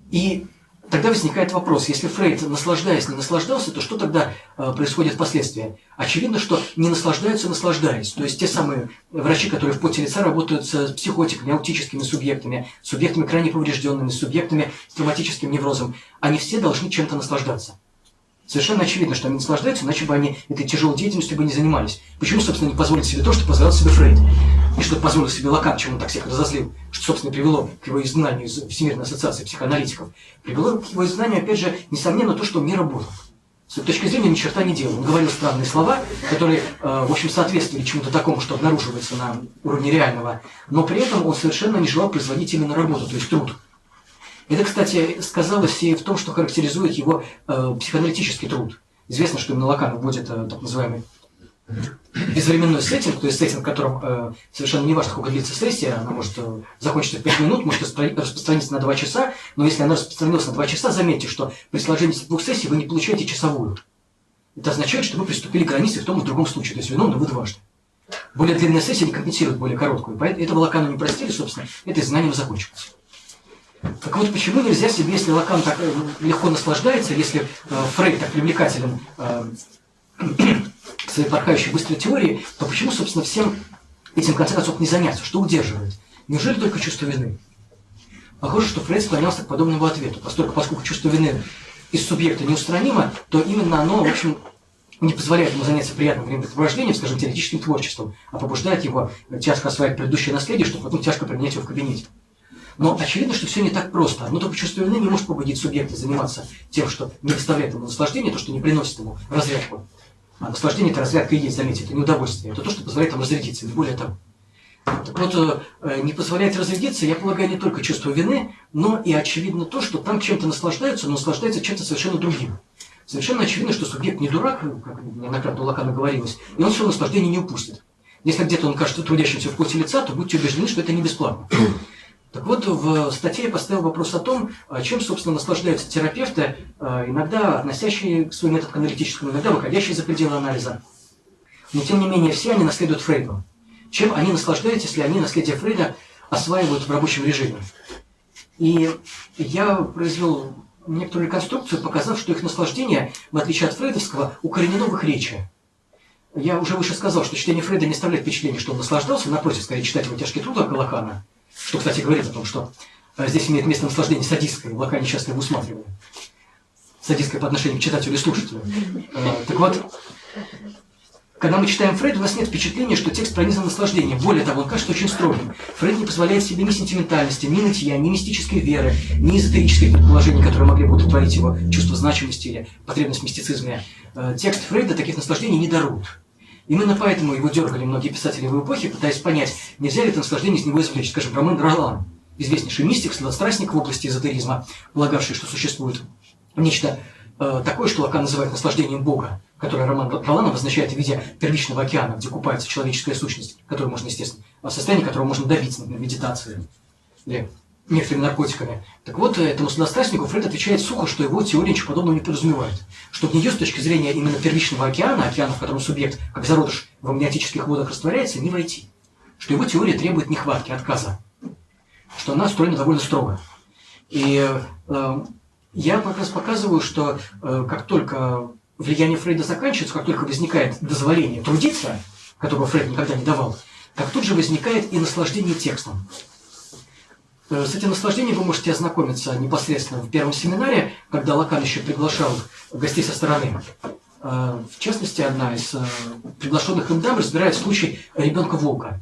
И тогда возникает вопрос, если Фрейд, наслаждаясь, не наслаждался, то что тогда происходит впоследствии? Очевидно, что не наслаждаются, наслаждаясь. То есть те самые врачи, которые в поте лица работают с психотиками, аутическими субъектами, субъектами крайне поврежденными, субъектами с травматическим неврозом, они все должны чем-то наслаждаться. Совершенно очевидно, что они наслаждаются, иначе бы они этой тяжелой деятельностью бы не занимались. Почему, собственно, не позволить себе то, что позволял себе Фрейд? И что позволил себе Лакан, чему он так всех разозлил, что, собственно, привело к его изгнанию из Всемирной ассоциации психоаналитиков. Привело к его изгнанию, опять же, несомненно, то, что он не работал. С этой точки зрения ни черта не делал. Он говорил странные слова, которые, в общем, соответствовали чему-то такому, что обнаруживается на уровне реального, но при этом он совершенно не желал производить именно работу, то есть труд. Это, кстати, сказалось и в том, что характеризует его психоаналитический труд. Известно, что именно Лакан вводит так называемый безвременной сеттинг, то есть сеттинг, в котором совершенно не важно, сколько длится сессия, она может закончиться в 5 минут, может распространиться на 2 часа, но если она распространилась на 2 часа, заметьте, что при сложении 2 сессий вы не получаете часовую. Это означает, что вы приступили к границе в том и в другом случае, то есть виновны вы дважды. Более длинная сессия не компенсирует более короткую, поэтому этого Лакану не простили, собственно, это изгнанием закончилось. Так вот, почему нельзя себе, если Лакан так легко наслаждается, если Фрейд так привлекателен своей порхающей быстрой теории, то почему, собственно, всем этим, в конце концов, не заняться? Что удерживает? Неужели только чувство вины? Похоже, что Фрейд склонялся к подобному ответу. Поскольку чувство вины из субъекта неустранимо, то именно оно, в общем, не позволяет ему заняться приятным времяпрепровождением, скажем, теоретическим творчеством, а побуждает его тяжко осваивать предыдущее наследие, чтобы потом тяжко применять его в кабинете. Но очевидно, что все не так просто. Одно только чувство вины не может побудить субъекта заниматься тем, что не доставляет ему наслаждение, то, что не приносит ему разрядку. А наслаждение – это разрядка и есть, заметьте, это не удовольствие. Это то, что позволяет ему разрядиться, не более того. Так вот, не позволяет разрядиться, я полагаю, не только чувство вины, но и очевидно то, что там чем-то наслаждаются, но наслаждаются чем-то совершенно другим. Совершенно очевидно, что субъект не дурак, как неоднократно у Лакана говорилось, и он все наслаждение не упустит. Если где-то он кажется трудящимся в поте лица, то будьте убеждены, что это не бесплатно. Так вот, в статье я поставил вопрос о том, чем, собственно, наслаждаются терапевты, иногда относящие к своему методу аналитическому, иногда выходящие за пределы анализа. Но, тем не менее, все они наследуют Фрейду. Чем они наслаждаются, если они наследие Фрейда осваивают в рабочем режиме? И я произвел некоторую реконструкцию, показав, что их наслаждение, в отличие от фрейдовского, укоренено в их речи. Я уже выше сказал, что чтение Фрейда не оставляет впечатления, что он наслаждался, напротив, скорее читать его тяжкий труд Лакана, что, кстати, говорит о том, что здесь имеет место наслаждение садистское, в Лакане часто его усматривали. Садистское по отношению к читателю и слушателю. Так вот, когда мы читаем Фрейда, у нас нет впечатления, что текст пронизан наслаждением. Более того, он кажется очень строгим. Фрейд не позволяет себе ни сентиментальности, ни нытья, ни мистической веры, ни эзотерических предположений, которые могли бы удовлетворить его чувство значимости или потребность в мистицизме. Текст Фрейда таких наслаждений не дарует. Именно поэтому его дергали многие писатели в эпохе, пытаясь понять, нельзя ли это наслаждение из него извлечь. Скажем, Роман Ролан, известнейший мистик, сладострастник в области эзотеризма, полагавший, что существует нечто такое, что Лакан называет наслаждением Бога, которое Роман Ролан обозначает в виде первичного океана, где купается человеческая сущность, которую можно, естественно, состояние которого можно добиться, например, медитацией или некоторыми наркотиками. Так вот, этому сладострастнику Фрейд отвечает сухо, что его теория ничего подобного не подразумевает. Что в нее с точки зрения именно первичного океана, океана, в котором субъект, как зародыш, в амниотических водах растворяется, не войти. Что его теория требует нехватки, отказа. Что она устроена довольно строго. И я как раз показываю, что как только влияние Фрейда заканчивается, как только возникает дозволение трудиться, которого Фрейд никогда не давал, как тут же возникает и наслаждение текстом. С этим наслаждением вы можете ознакомиться непосредственно в первом семинаре, когда Лакан еще приглашал гостей со стороны. В частности, одна из приглашенных им дам разбирает случай ребенка-волка.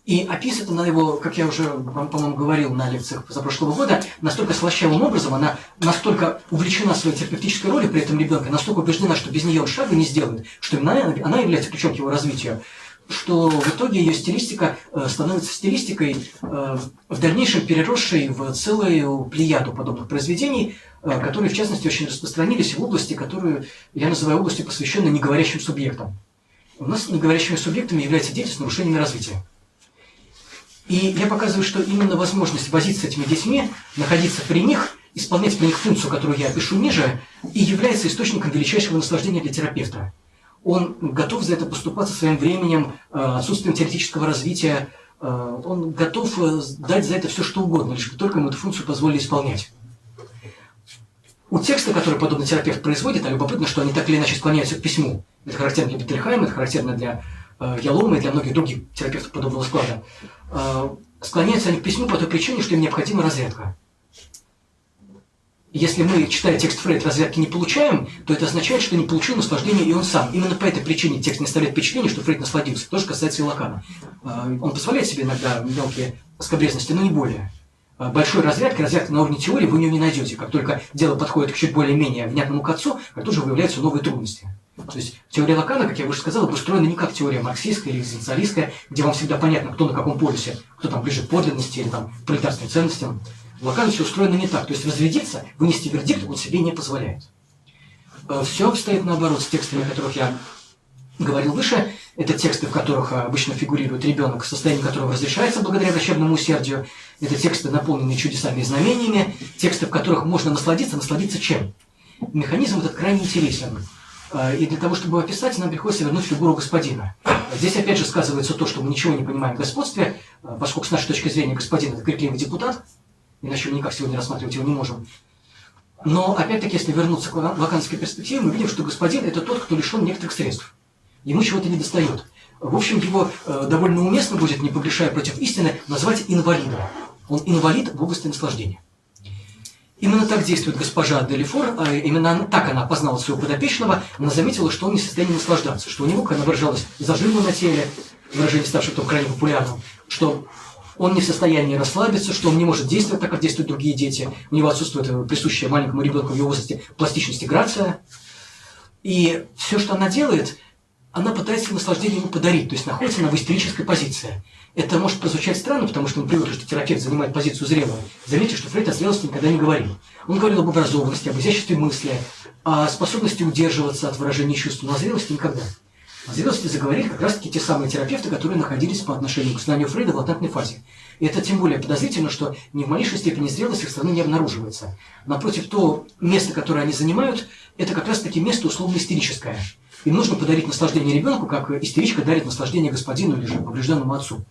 И описывает она его, как я уже вам, по-моему, говорил на лекциях позапрошлого года, настолько слащавым образом, она настолько увлечена своей терапевтической ролью при этом ребенка, настолько убеждена, что без нее он шага не сделает, что именно она является ключом к его развитию, что в итоге ее стилистика становится стилистикой, в дальнейшем переросшей в целую плеяду подобных произведений, которые, в частности, очень распространились в области, которую я называю областью, посвященной неговорящим субъектам. У нас неговорящими субъектами являются дети с нарушениями развития. И я показываю, что именно возможность возиться с этими детьми, находиться при них, исполнять при них функцию, которую я опишу ниже, и является источником величайшего наслаждения для терапевта. Он готов за это поступаться своим временем, отсутствием теоретического развития, он готов дать за это все, что угодно, лишь только ему эту функцию позволили исполнять. У текста, который подобный терапевт производит, а любопытно, что они так или иначе склоняются к письму. Это характерно для Бетельхайма, это характерно для Ялома и для многих других терапевтов подобного склада. Склоняются они к письму по той причине, что им необходима разрядка. Если мы, читая текст Фрейда, разрядки не получаем, то это означает, что не получил наслаждения и он сам. Именно по этой причине текст не оставляет впечатление, что Фрейд насладился. То же касается и Лакана. Он позволяет себе иногда мелкие скабрезности, но не более. Большой разрядки на уровне теории вы у него не найдете. Как только дело подходит к чуть более-менее внятному концу, как тут же выявляются новые трудности. То есть теория Лакана, как я уже сказал, устроена не как теория марксистская или экзистенциалистская, где вам всегда понятно, кто на каком полюсе, кто там ближе к подлинности или там, к пролетарским ценностям. В Лакане все устроено не так. То есть разрядиться, вынести вердикт он себе не позволяет. Все обстоит наоборот с текстами, о которых я говорил выше. Это тексты, в которых обычно фигурирует ребенок, состояние которого разрешается благодаря врачебному усердию. Это тексты, наполненные чудесами и знамениями. Тексты, в которых можно насладиться. Насладиться чем? Механизм этот крайне интересен. И для того, чтобы его описать, нам приходится вернуть фигуру господина. Здесь опять же сказывается то, что мы ничего не понимаем в господстве, поскольку с нашей точки зрения господин – это крикливый депутат, иначе мы никак сегодня рассматривать его не можем. Но опять-таки, если вернуться к лаканской перспективе, мы видим, что господин – это тот, кто лишен некоторых средств. Ему чего-то недостает. В общем, его довольно уместно будет, не погрешая против истины, назвать инвалидом. Он инвалид в области наслаждения. Именно так действует госпожа Делефор, именно так она опознала своего подопечного, она заметила, что он не в состоянии наслаждаться, что у него, как она выражалась, зажимы на теле, выражение, ставшее потом крайне популярным, что он не в состоянии расслабиться, что он не может действовать так, как действуют другие дети, у него отсутствует присущая маленькому ребенку в его возрасте пластичность и грация. И все, что она делает, она пытается наслаждение ему подарить, то есть находится она в истерической позиции. Это может прозвучать странно, потому что мы привыкли, что терапевт занимает позицию зрелого. Заметьте, что Фрейд о зрелости никогда не говорил. Он говорил об образованности, об изяществе мысли, о способности удерживаться от выражения чувств, но о зрелости никогда. О зрелости заговорили как раз-таки те самые терапевты, которые находились по отношению к знанию Фрейда в латентной фазе. И это тем более подозрительно, что ни в малейшей степени зрелость их стороны не обнаруживается. Напротив, то место, которое они занимают, это как раз-таки место условно-истерическое. Им нужно подарить наслаждение ребенку, как истеричка дарит наслаждение господину или же поврежденному отцу.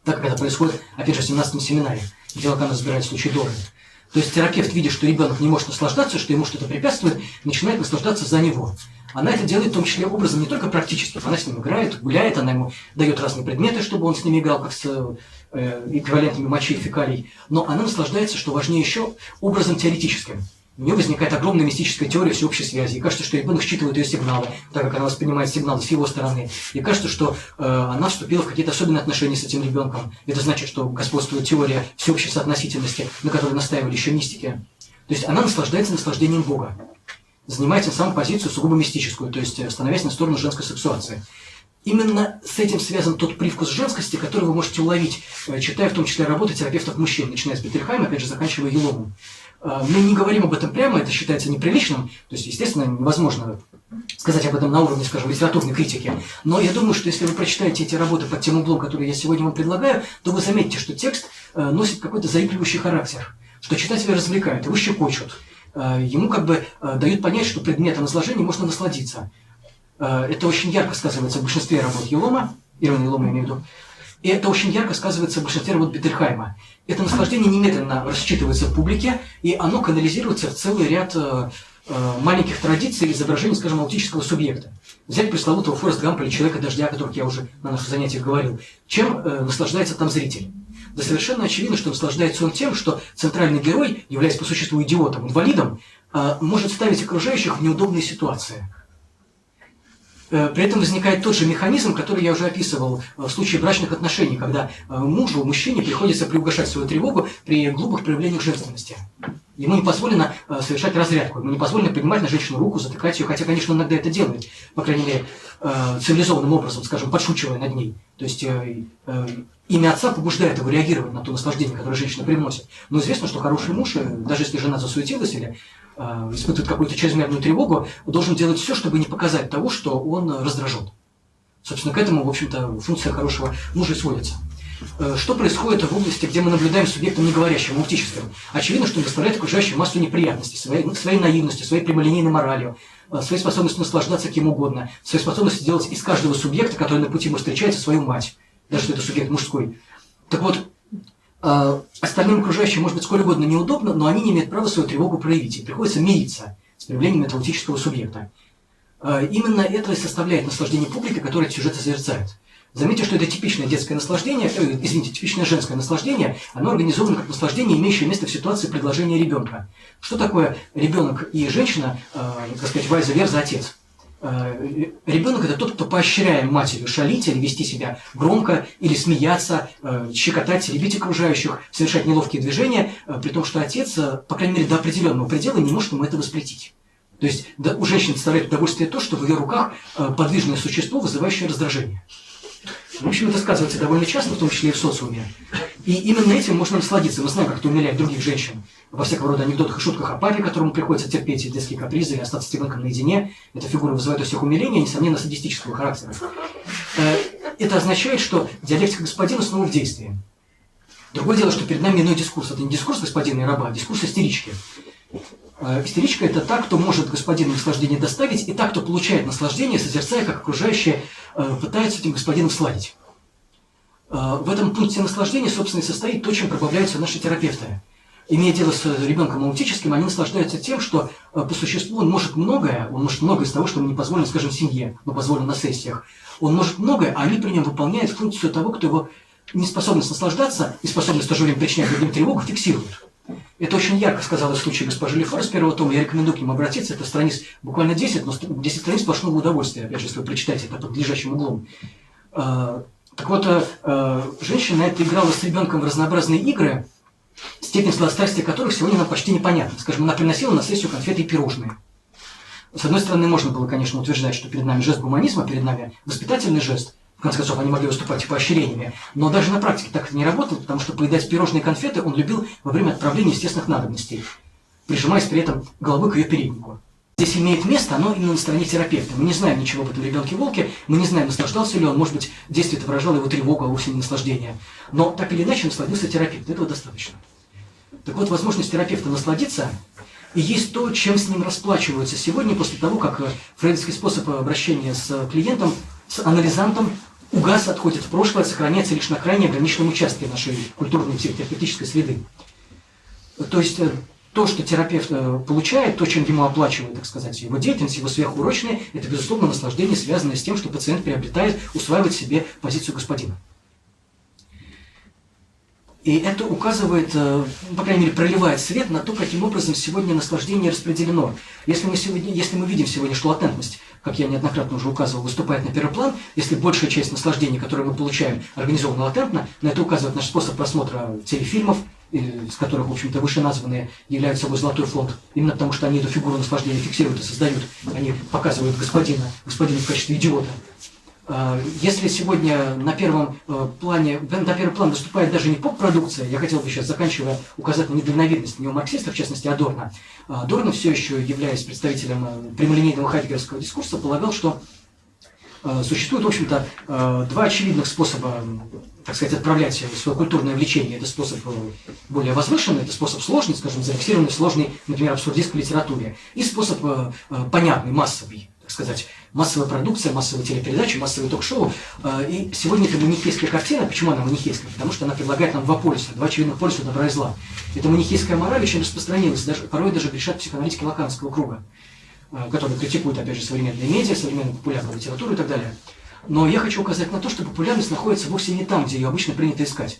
Так как это происходит, опять же, в 17-м семинаре, где Лакан разбирает случай Дорны. То есть терапевт, видя, что ребенок не может наслаждаться, что ему что-то препятствует, начинает наслаждаться за него. Она это делает в том числе образом не только практически. Она с ним играет, гуляет, она ему дает разные предметы, чтобы он с ними играл, как с эквивалентами мочи и фекалий. Но она наслаждается, что важнее еще, образом теоретическим. У нее возникает огромная мистическая теория всеобщей связи. И кажется, что ребенок считывает ее сигналы, так как она воспринимает сигналы с его стороны. И кажется, что она вступила в какие-то особенные отношения с этим ребенком. Это значит, что господствует теория всеобщей соотносительности, на которой настаивали еще мистики. То есть она наслаждается наслаждением Бога. Занимает тем самым позицию сугубо мистическую, то есть становясь на сторону женской сексуации. Именно с этим связан тот привкус женскости, который вы можете уловить, читая в том числе работы терапевтов мужчин, начиная с Бетельхайма, опять же, заканчивая Еломом. Мы не говорим об этом прямо, это считается неприличным, то есть, естественно, невозможно сказать об этом на уровне, скажем, литературной критики. Но я думаю, что если вы прочитаете эти работы под тем углом, который я сегодня вам предлагаю, то вы заметите, что текст носит какой-то заигрывающий характер, что читателя развлекает, его щекочут. Ему как бы дают понять, что предметом изложения можно насладиться. Это очень ярко сказывается в большинстве работ Елома, Ирвина Елома я имею в виду, и это очень ярко сказывается в большинстве работ Бетельхайма. Это наслаждение немедленно расчитывается в публике, и оно канализируется в целый ряд маленьких традиций изображений, скажем, аутического субъекта. Взять пресловутого Форест Гампа или Человека Дождя, о котором я уже на наших занятиях говорил. Чем наслаждается там зритель? Да совершенно очевидно, что наслаждается он тем, что центральный герой, являясь по существу идиотом, инвалидом, может ставить окружающих в неудобные ситуации. При этом возникает тот же механизм, который я уже описывал в случае брачных отношений, когда мужчине приходится приугашать свою тревогу при грубых проявлениях женственности. Ему не позволено совершать разрядку, ему не позволено поднимать на женщину руку, затыкать ее, хотя, конечно, он иногда это делает, по крайней мере, цивилизованным образом, скажем, подшучивая над ней. То есть имя отца побуждает его реагировать на то наслаждение, которое женщина приносит. Но известно, что хороший муж, даже если жена засуетилась или испытывает какую-то чрезмерную тревогу, должен делать все, чтобы не показать того, что он раздражен. Собственно, к этому, в общем-то, функция хорошего мужа и сводится. Что происходит в области, где мы наблюдаем субъектом неговорящим, аутическим? Очевидно, что он доставляет окружающим массу неприятностей, своей наивностью, своей прямолинейной моралью, своей способностью наслаждаться кем угодно, своей способностью делать из каждого субъекта, который на пути ему встречается, свою мать, даже если это субъект мужской. Так вот, остальным окружающим может быть сколь угодно неудобно, но они не имеют права свою тревогу проявить, и приходится мириться с проявлением этого аутического субъекта. Именно это и составляет наслаждение публики, которое этот сюжет созерцает. Заметьте, что это типичное детское наслаждение, типичное женское наслаждение, оно организовано как наслаждение, имеющее место в ситуации предложения ребенка. Что такое ребенок и женщина, так сказать, вайза верза отец? Ребенок – это тот, кто поощряет матерью шалить или вести себя громко, или смеяться, щекотать, теребить окружающих, совершать неловкие движения, при том, что отец, по крайней мере, до определенного предела не может ему это воспретить. То есть у женщины доставляет удовольствие то, что в ее руках подвижное существо, вызывающее раздражение. В общем, это сказывается довольно часто, в том числе и в социуме. И именно этим можно насладиться. Мы знаем, как это умиляет других женщин. Во всякого рода анекдотах и шутках о папе, которому приходится терпеть детские капризы или остаться с ребенком наедине. Эта фигура вызывает у всех умиление, несомненно, садистического характера. Это означает, что диалектика господина снова в действии. Другое дело, что перед нами иной дискурс. Это не дискурс господина и раба, а дискурс истерички. Истеричка – это та, кто может господину наслаждение доставить, и та, кто получает наслаждение, созерцая, как окружающие пытаются этим господином сладить. В этом пункте наслаждения, собственно, и состоит то, чем пробавляются наши терапевты. Имея дело с ребенком аутическим, они наслаждаются тем, что по существу он может многое из того, что ему не позволено, скажем, семье, но позволено на сессиях. Он может многое, а они при нем выполняют функцию того, кто его неспособность наслаждаться и способность в то же время причинять другим тревогу, фиксирует. Это очень ярко сказалось в случае госпожи Лефор с первого тома. Я рекомендую к ним обратиться. Это страниц буквально 10, но 10 страниц сплошного удовольствия, опять же, если вы прочитаете это под лежащим углом. Так вот, женщина это играла с ребенком в разнообразные игры, степень сладострастия которых сегодня нам почти непонятна. Скажем, она приносила на сессию конфеты и пирожные. С одной стороны, можно было, конечно, утверждать, что перед нами жест гуманизма, перед нами воспитательный жест. В конце концов, они могли выступать поощрениями. Но даже на практике так это не работало, потому что поедать пирожные и конфеты он любил во время отправления естественных надобностей, прижимаясь при этом головой к ее переднику. здесь имеет место, оно именно на стороне терапевта. Мы не знаем ничего об этом ребенке-волке, мы не знаем, наслаждался ли он, может быть, действие это выражало его тревогу, а вовсе не наслаждение. Но так или иначе насладился терапевт, этого достаточно. Так вот, возможность терапевта насладиться и есть то, чем с ним расплачиваются сегодня, после того, как фрейдовский способ обращения с клиентом, с анализантом угас, отходит в прошлое, сохраняется лишь на крайне ограниченном участке нашей культурной психотерапевтической среды. То есть то, что терапевт получает, то, чем ему оплачивают, так сказать, его деятельность, его сверхурочные, это, безусловно, наслаждение, связанное с тем, что пациент приобретает, усваивает себе позицию господина. И это указывает, по крайней мере, проливает свет на то, каким образом сегодня наслаждение распределено. Если мы видим сегодня, что латентность, как я неоднократно уже указывал, выступает на первый план, если большая часть наслаждения, которое мы получаем, организована латентно, на это указывает наш способ просмотра телефильмов, из которых, в общем-то, вышеназванные являются собой золотой фонд, именно потому что они эту фигуру наслаждения фиксируют и создают, они показывают господина в качестве идиота. Если сегодня на первый план выступает даже не поп-продукция, я хотел бы сейчас, заканчивая, указать на недальновидность неомарксиста, в частности Адорно. Адорно, все еще являясь представителем прямолинейного хайдеггеровского дискурса, полагал, что существует, в общем-то, два очевидных способа, так сказать, отправлять свое культурное влечение. Это способ более возвышенный, это способ сложный, скажем, зафиксированный в сложной, например, абсурдистской литературе, и способ понятный, массовый, так сказать, массовая продукция, массовые телепередачи, массовые ток-шоу. И сегодня это манихейская картина. Почему она манихейская? Потому что она предлагает нам два полюса, два очевидных полюса добра и зла. Эта манихейская мораль очень распространилась, порой даже грешат психоаналитики лакановского круга, которые критикуют, опять же, современные медиа, современную популярную литературу и так далее. Но я хочу указать на то, что популярность находится вовсе не там, где ее обычно принято искать.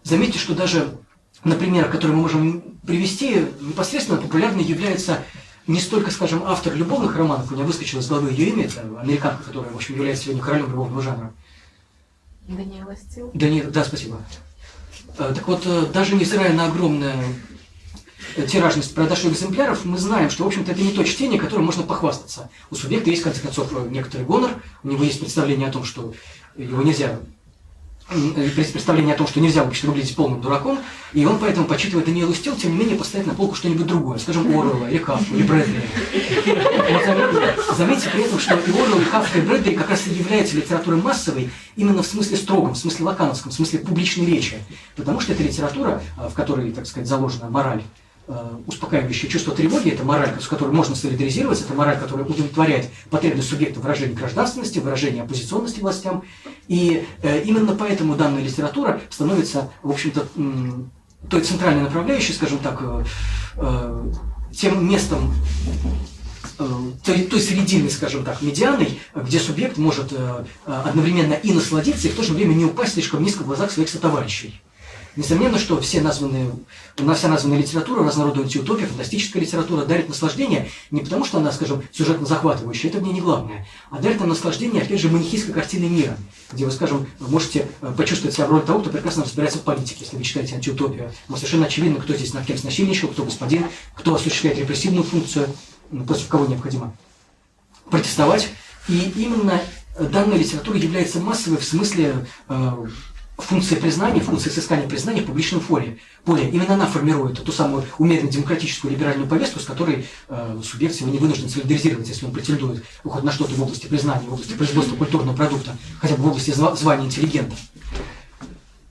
Заметьте, что даже на примерах, которые мы можем привести, непосредственно популярной является не столько, скажем, автор любовных романов, у меня выскочило из головы ее имя, это американка, которая, в общем, является сегодня королем любовного жанра. Даниэла Стил? Да, спасибо. Так вот, даже невзирая на огромное тиражность продаж экземпляров, мы знаем, что, в общем-то, это не то чтение, которым можно похвастаться. У субъекта есть, в конце концов, некоторый гонор, у него есть представление о том, что его нельзя, представление о том, что нельзя, в общем, выглядеть полным дураком, и он поэтому почитывает Даниэлу Стил, тем не менее, поставит на полку что-нибудь другое, скажем, Оруэлла, или Кафку, или Брэдбери. Заметьте при этом, что и Оруэлл, и Кафка, и Брэдбери как раз и являются литературой массовой, именно в смысле строгом, в смысле лакановском, в смысле публичной речи. Потому что это литература, в которой, так сказать, заложена мораль, успокаивающее чувство тревоги, это мораль, с которой можно солидаризироваться, это мораль, которая удовлетворяет потребность субъекта выражения гражданственности, выражения оппозиционности властям. И именно поэтому данная литература становится, в общем-то, той центральной направляющей, скажем так, тем местом, той срединной, скажем так, медианой, где субъект может одновременно и насладиться, и в то же время не упасть слишком низко в глазах своих сотоварищей. Несомненно, что вся названная литература, разнородная антиутопия, фантастическая литература дарит наслаждение не потому, что она, скажем, сюжетно захватывающая, это мне не главное, а дарит нам наслаждение, опять же, манихейской картины мира, где вы, скажем, можете почувствовать себя в роли того, кто прекрасно разбирается в политике, если вы читаете антиутопию. Но совершенно очевидно, кто здесь над кем снасильничал, кто господин, кто осуществляет репрессивную функцию, против кого необходимо протестовать. И именно данная литература является массовой в смысле функция признания, функция изыскания признания в публичном поле. Именно она формирует ту самую умеренно демократическую либеральную повестку, с которой субъект сегодня вынужден солидаризироваться, если он претендует хоть на что-то в области признания, в области производства культурного продукта, хотя бы в области звания интеллигента.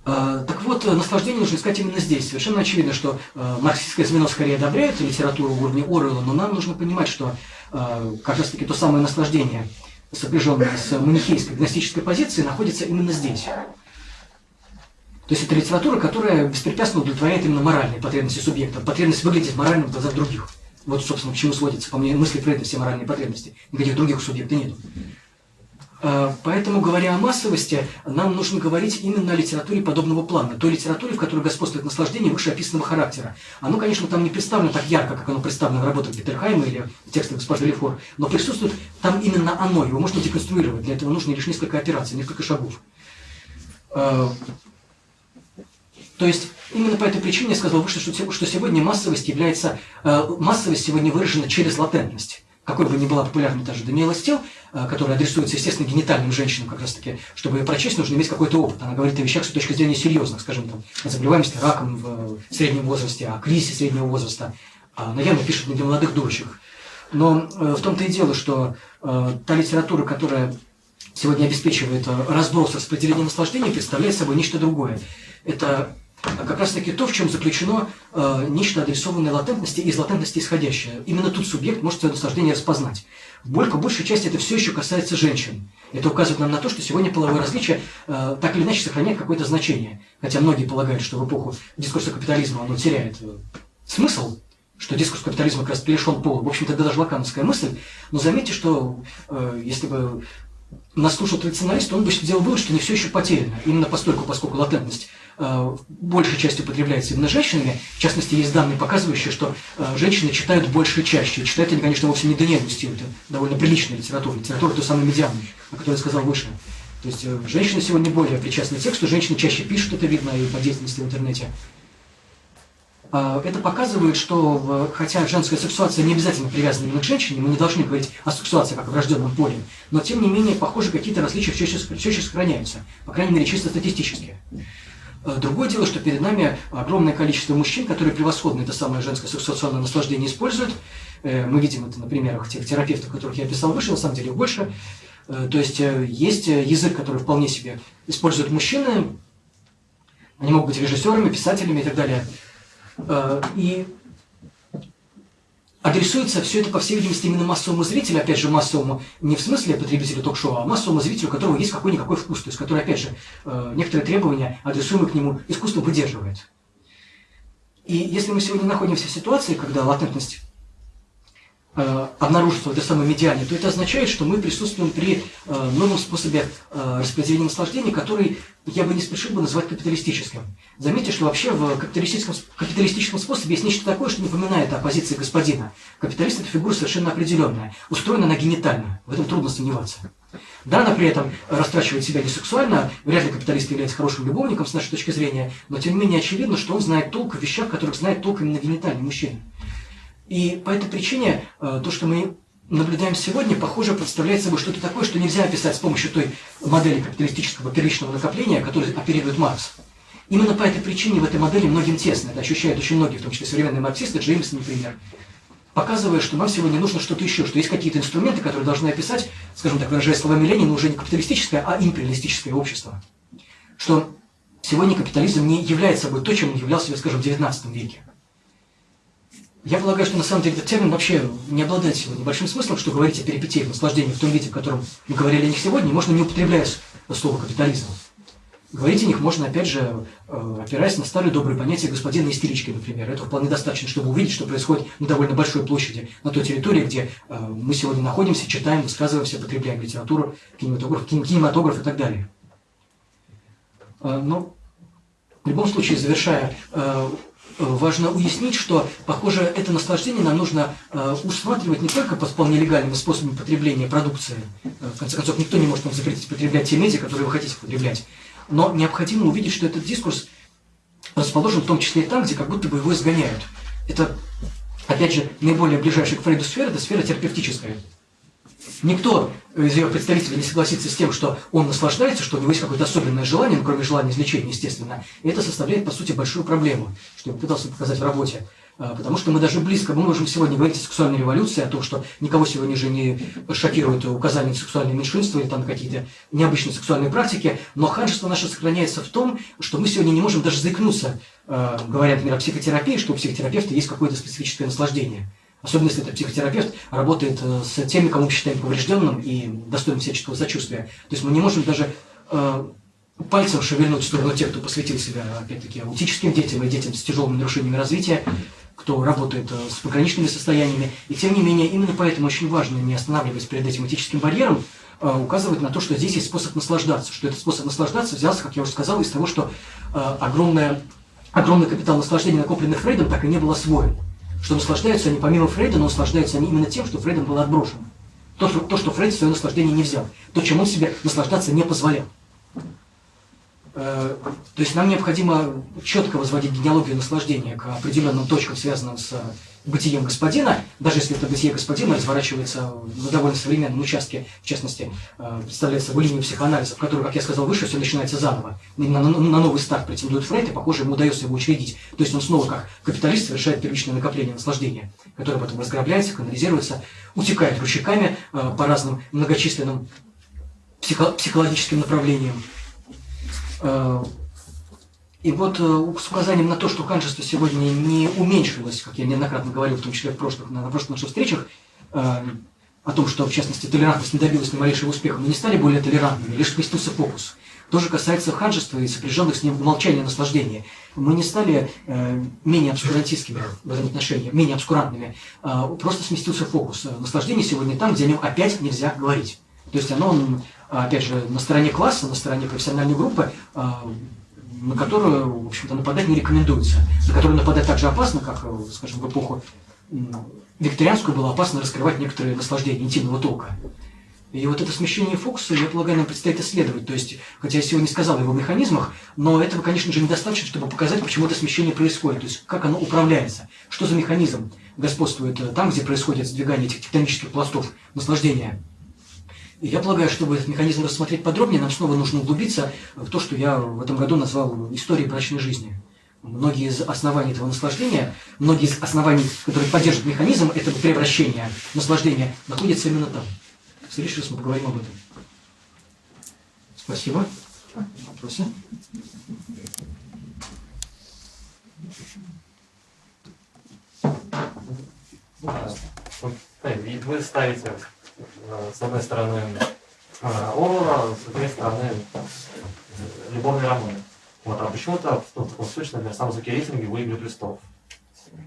Так вот, наслаждение нужно искать именно здесь. Совершенно очевидно, что марксистское звено скорее одобряет литературу уровня Оруэлла, но нам нужно понимать, что как раз таки то самое наслаждение, сопряженное с манихейской гностической позицией, находится именно здесь. То есть это литература, которая беспрепятственно удовлетворяет именно моральные потребности субъекта, потребность выглядеть моральным в глазах других. Вот, собственно, к чему сводится, по мне, мысли Фрейда, все моральные потребности. Никаких других у субъекта нет. Поэтому, говоря о массовости, нам нужно говорить именно о литературе подобного плана, той литературе, в которой господствует наслаждение вышеописанного характера. Оно, конечно, там не представлено так ярко, как оно представлено в работах Геттерхайма или в текстах госпожи Лефор, но присутствует там именно оно, его можно деконструировать. Для этого нужно лишь несколько операций, несколько шагов. То есть, именно по этой причине я сказал выше, что сегодня массовость сегодня выражена через латентность. Какой бы ни была популярна та же Даниэла Стил, которая адресуется, естественно, генитальным женщинам, как раз таки, чтобы ее прочесть, нужно иметь какой-то опыт. Она говорит о вещах с точки зрения серьезных, скажем, там, о заболеваемости раком в среднем возрасте, о кризисе среднего возраста. Она явно пишет не для молодых дурочек. Но в том-то и дело, что та литература, которая сегодня обеспечивает разброс распределения наслаждений, представляет собой нечто другое. Это как раз-таки то, в чем заключено нечто адресованное латентности и из латентности исходящее. Именно тут субъект может свое наслаждение распознать. По большей части это все еще касается женщин. Это указывает нам на то, что сегодня половое различие так или иначе сохраняет какое-то значение. Хотя многие полагают, что в эпоху дискурса капитализма оно теряет смысл, что дискурс капитализма как раз лишен пола. В общем-то, это даже лакановская мысль. Но заметьте, что если бы нас слушал традиционалист, он бы сделал вывод, что не все еще потеряно. Именно поскольку латентность большей частью употребляется именно женщинами. В частности, есть данные, показывающие, что женщины читают больше и чаще. И читают они, конечно, вовсе не Даниэль Стил, это довольно приличная литература. Литература той самой медианной, о которой я сказал выше. То есть женщины сегодня более причастны к тексту, женщины чаще пишут, это видно и по деятельности в интернете. Это показывает, что хотя женская сексуация не обязательно привязана именно к женщине, мы не должны говорить о сексуации как о врожденном поле, но тем не менее, похоже, какие-то различия все еще сохраняются, по крайней мере, чисто статистически. Другое дело, что перед нами огромное количество мужчин, которые превосходно это самое женское сексуационное наслаждение используют. Мы видим это на примерах тех терапевтов, которых я описал выше, на самом деле их больше. То есть есть язык, который вполне себе используют мужчины, они могут быть режиссерами, писателями и так далее. И адресуется все это, по всей видимости, именно массовому зрителю, опять же, массовому не в смысле потребителя ток-шоу, а массовому зрителю, у которого есть какой-никакой вкус, то есть который, опять же, некоторые требования, адресуемые к нему, искусство выдерживает. И если мы сегодня находимся в ситуации, когда латентность обнаружится в этой самой медиане, то это означает, что мы присутствуем при новом способе распределения наслаждений, который я бы не спешил бы назвать капиталистическим. Заметьте, что вообще в капиталистическом способе есть нечто такое, что напоминает о позиции господина. Капиталист – это фигура совершенно определенная, устроена она генитально, в этом трудно сомневаться. Да, она при этом растрачивает себя не сексуально, вряд ли капиталист является хорошим любовником с нашей точки зрения, но тем не менее очевидно, что он знает толк в вещах, которых знает толк именно генитальный мужчина. И по этой причине то, что мы наблюдаем сегодня, похоже, представляет собой что-то такое, что нельзя описать с помощью той модели капиталистического первичного накопления, которой оперирует Маркс. Именно по этой причине в этой модели многим тесно, это ощущают очень многие, в том числе современные марксисты, Джеймс, например, показывая, что нам сегодня нужно что-то еще, что есть какие-то инструменты, которые должны описать, скажем так, выражая словами Ленина, уже не капиталистическое, а империалистическое общество. Что сегодня капитализм не является собой то, чем он являлся, скажем, в XIX веке. Я полагаю, что на самом деле этот термин вообще не обладает сегодня большим смыслом, что говорить о перипетиях наслаждения в том виде, в котором мы говорили о них сегодня, можно не употребляя слово капитализм. Говорить о них можно, опять же, опираясь на старые добрые понятия господина истерички, например. Этого вполне достаточно, чтобы увидеть, что происходит на довольно большой площади, на той территории, где мы сегодня находимся, читаем, высказываемся, потребляем литературу, кинематограф и так далее. Но в любом случае, завершая, важно уяснить, что, похоже, это наслаждение нам нужно усматривать не только по вполне легальным способам потребления продукции. В конце концов, никто не может вам запретить потреблять те медиа, которые вы хотите потреблять. Но необходимо увидеть, что этот дискурс расположен в том числе и там, где как будто бы его изгоняют. Это, опять же, наиболее ближайшая к Фрейду сфера – это сфера терапевтическая. Никто из ее представителей не согласится с тем, что он наслаждается, что у него есть какое-то особенное желание, кроме желания излечения, естественно. И это составляет, по сути, большую проблему, что я пытался показать в работе. Потому что мы даже близко, мы можем сегодня говорить о сексуальной революции, о том, что никого сегодня же не шокирует указание на сексуальное меньшинство или там какие-то необычные сексуальные практики, но ханжество наше сохраняется в том, что мы сегодня не можем даже заикнуться, говоря, например, о психотерапии, что у психотерапевта есть какое-то специфическое наслаждение. Особенно если этот психотерапевт работает с теми, кого мы считаем поврежденным и достойным всяческого сочувствия. То есть мы не можем даже пальцем шевельнуть в сторону тех, кто посвятил себя, опять-таки, аутическим детям и детям с тяжелыми нарушениями развития, кто работает с пограничными состояниями. И тем не менее, именно поэтому очень важно, не останавливаясь перед этим этическим барьером, указывать на то, что здесь есть способ наслаждаться. Что этот способ наслаждаться взялся, как я уже сказал, из того, что огромный капитал наслаждения, накопленных Фрейдом, так и не был освоен. Что наслаждаются они помимо Фрейда, но наслаждаются они именно тем, что Фрейдом было отброшено. То, что Фрейд свое наслаждение не взял. То, чем он себе наслаждаться не позволял. То есть нам необходимо четко возводить генеалогию наслаждения к определенным точкам, связанным с бытием господина, даже если это бытие господина разворачивается на довольно современном участке, в частности, представляется собой линию психоанализа, в которой, как я сказал выше, все начинается заново. Именно на новый старт претендует Фрейд, и, похоже, ему удается его учредить. То есть он снова, как капиталист, совершает первичное накопление наслаждения, которое потом разграбляется, канализируется, утекает ручейками по разным многочисленным психологическим направлениям. И вот с указанием на то, что ханжество сегодня не уменьшилось, как я неоднократно говорил, в том числе на прошлых наших встречах, о том, что, в частности, толерантность не добилась ни малейшего успеха, мы не стали более толерантными, лишь сместился фокус. То же касается ханжества и сопряженных с ним умолчания наслаждения. Мы не стали менее обскурантистскими в этом отношении, менее обскурантными, просто сместился фокус. Наслаждение сегодня там, где о нем опять нельзя говорить. То есть оно, опять же, на стороне класса, на стороне профессиональной группы, на которую, в общем-то, нападать не рекомендуется. На которую нападать так же опасно, как, скажем, в эпоху викторианскую было опасно раскрывать некоторые наслаждения интимного толка. И вот это смещение фокуса, я полагаю, нам предстоит исследовать. То есть, хотя я сегодня не сказал о его механизмах, но этого, конечно же, недостаточно, чтобы показать, почему это смещение происходит. То есть, как оно управляется, что за механизм господствует там, где происходит сдвигание этих тектонических пластов наслаждения. И я полагаю, чтобы этот механизм рассмотреть подробнее, нам снова нужно углубиться в то, что я в этом году назвал историей брачной жизни. Многие из оснований этого наслаждения, многие из оснований, которые поддерживают механизм этого превращения наслаждения, находятся именно там. В следующий раз мы поговорим об этом. Спасибо. Вопросы? Вы ставите с одной стороны Оруэлла, с другой стороны любовные романы. Вот, а почему-то в таком случае, например, самые высокие рейтинги у «Игры престолов».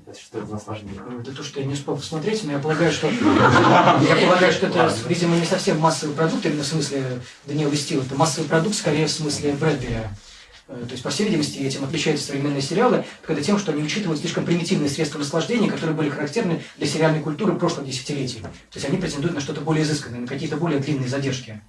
То есть, что это наслаждение? Это то, что я не успел посмотреть, но я полагаю, что это, видимо, не совсем массовый продукт, именно в смысле Даниэла Стила. Это массовый продукт, скорее в смысле Брэдбери. То есть, по всей видимости, этим отличаются современные сериалы, когда тем, что они учитывают слишком примитивные средства наслаждения, которые были характерны для сериальной культуры прошлых десятилетий. То есть они претендуют на что-то более изысканное, на какие-то более длинные задержки.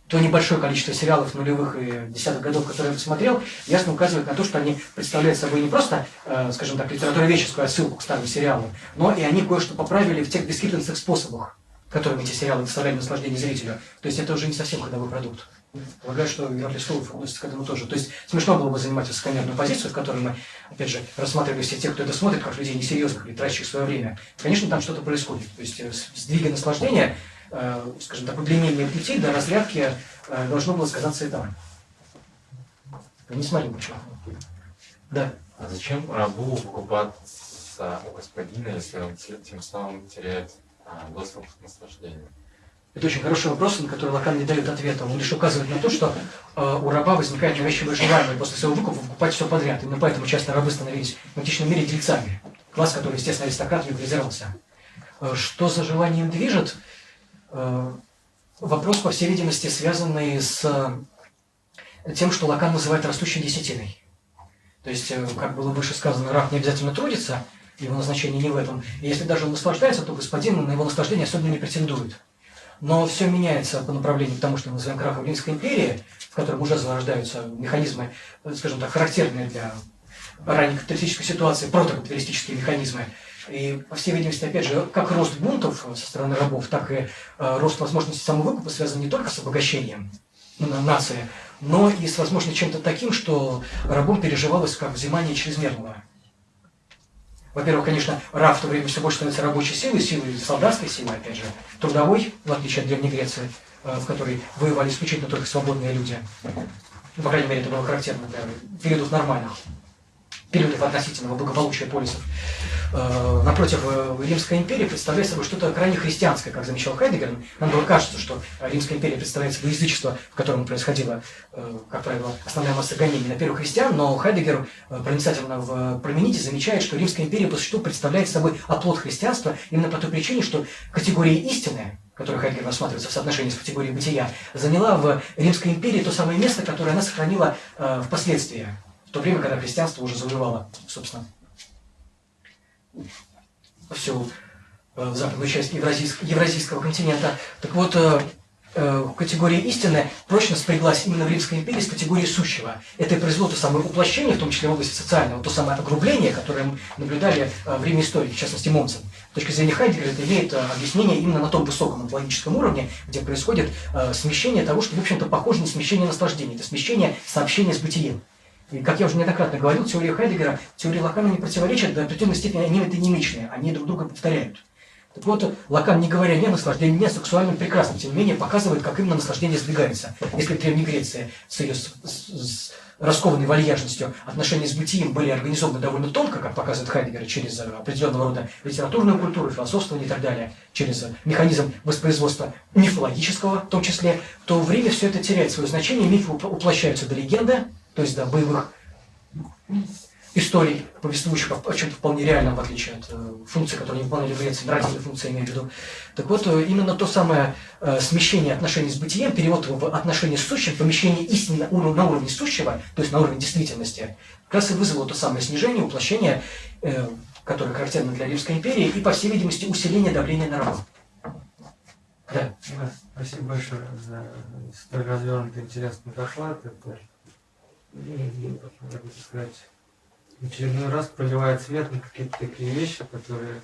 То небольшое количество сериалов нулевых и десятых годов, которые я посмотрел, ясно указывает на то, что они представляют собой не просто, скажем так, литературоведческую отсылку к старым сериалам, но и они кое-что поправили в тех бесхитростных способах, которыми эти сериалы доставляли наслаждение зрителю. То есть это уже не совсем ходовой продукт. Полагаю, что «Игра престолов» относится к этому тоже. То есть смешно было бы занимать высокомерную позицию, в которой мы, опять же, рассматривали все тех, кто это смотрит, как людей несерьезных или тратящих свое время. Конечно, там что-то происходит. То есть сдвига наслаждения, скажем так, удлинение пути до разрядки должно было сказаться и там. Не смотри почему. Да. А зачем рабу покупаться у господина, если он тем самым теряет доступ к наслаждению? Это очень хороший вопрос, на который Лакан не дает ответа. Он лишь указывает на то, что у раба возникает навязчивое желание после своего выкупа покупать все подряд. Именно поэтому часто рабы становились в античном мире дельцами. Класс, который, естественно, аристократами презирался. Что за желание им движет? Вопрос, по всей видимости, связанный с тем, что Лакан называет растущей десятиной. То есть, как было выше сказано, раб не обязательно трудится, его назначение не в этом. И если даже он наслаждается, то господин на его наслаждение особенно не претендует. Но все меняется по направлению к тому, что мы называем крахом Римской империи, в котором уже зарождаются механизмы, скажем так, характерные для ранней капиталистической ситуации, протокапиталистические механизмы. И, по всей видимости, опять же, как рост бунтов со стороны рабов, так и рост возможности самовыкупа связан не только с обогащением нации, но и с возможностью чем-то таким, что рабом переживалось как взимание чрезмерного. Во-первых, конечно, раб в то время все больше становится рабочей силой, силой солдатской силы, опять же, трудовой, в отличие от Древней Греции, в которой воевали исключительно только свободные люди. Ну, по крайней мере, это было характерно для периодов нормальных, периодов относительного благополучия полисов. Напротив, Римская империя представляет собой что-то крайне христианское, как замечал Хайдеггер. Нам было кажется, что Римская империя представляет собой язычество, в котором происходила, как правило, основная масса гонений на первых христиан, но Хайдеггер проницательно в Промените замечает, что Римская империя по существу представляет собой оплот христианства именно по той причине, что категория истины, которая Хайдеггер рассматривается в соотношении с категорией бытия, заняла в Римской империи то самое место, которое она сохранила впоследствии, в то время, когда христианство уже завоевало, собственно, всю западную часть Евразийского континента. Так вот, категория истины прочно спряглась именно в Римской империи с категорией сущего. Это и произвело то самое уплощение, в том числе в области социального, то самое огрубление, которое мы наблюдали в Риме истории, в частности Монцен. С точки зрения Хайдеггера это имеет объяснение именно на том высоком онтологическом уровне, где происходит смещение того, что, в общем-то, похоже на смещение наслаждения. Это смещение сообщения с бытием. И, как я уже неоднократно говорил, теория Хайдеггера, теория Лакана не противоречат, до определенной степени они метонимичные, они друг друга повторяют. Так вот, Лакан, не говоря ни о наслаждении, ни о сексуальном прекрасном, тем не менее, показывает, как именно наслаждение сдвигается. Если в Древней Греции с ее раскованной вальяжностью отношения с бытием были организованы довольно тонко, как показывает Хайдеггер, через определенного рода литературную культуру, философствование и так далее, через механизм воспроизводства мифологического в том числе, то в Риме все это теряет свое значение, мифы уплощаются до легенды, то есть до боевых историй, повествующих о чем-то вполне реальном, в отличие от функций, которые не выполняли в Греции, нравственные функции, я имею в виду. Так вот, именно то самое смещение отношений с бытием, перевод его в отношения с сущим, помещение истины на уровне сущего, то есть на уровне действительности, как раз и вызвало то самое снижение, уплощение, которое характерно для Римской империи, и, по всей видимости, усиление давления на рабов. Да. Спасибо большое за столь развернутый интересный доклад. Это, как бы сказать, в очередной раз проливает свет на какие-то такие вещи, которые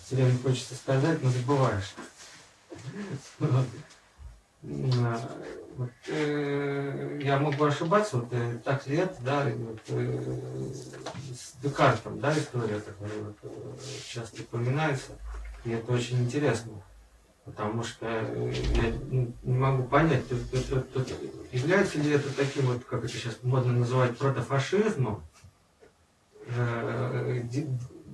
все время хочется сказать, но забываешь. Я мог бы ошибаться, так ли это, да, с Декартом, да, история, которая часто упоминается, и это очень интересно. Потому что я не могу понять, является ли это таким, вот, как это сейчас модно называть, протофашизмом,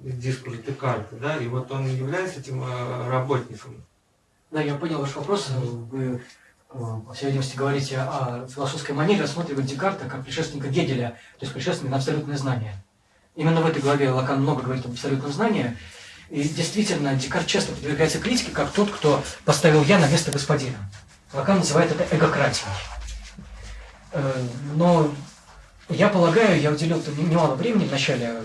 дискурс Декарта, да, и вот он является этим работником. Да, я понял ваш вопрос. Вы, по всей видимости, говорите о философской манере рассматривать Декарта как предшественника Гегеля, то есть предшественника на абсолютное знание. Именно в этой главе Лакан много говорит об абсолютном знании. И действительно, Декарт часто подвергается критике как тот, кто поставил «я» на место господина. Лакан называет это эгократией. Но я полагаю, я уделил немало времени в начале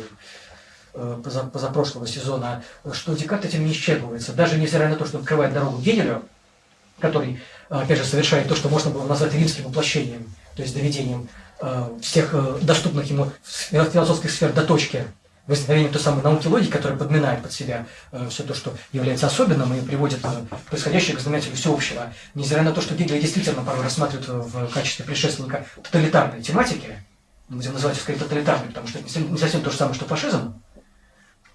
позапрошлого сезона, что Декарт этим не исчерпывается. Даже невзирая на то, что он открывает дорогу Гегелю, который, опять же, совершает то, что можно было назвать римским воплощением, то есть доведением всех доступных ему философских сфер до точки возникновения той самой науки логики, которая подминает под себя все то, что является особенным, и приводит происходящее к знаменателю всеобщего. Невзирая на то, что Гегель действительно порой рассматривает в качестве предшественника тоталитарной тематики, мы будем называть ее скорее тоталитарной, потому что это не совсем то же самое, что фашизм,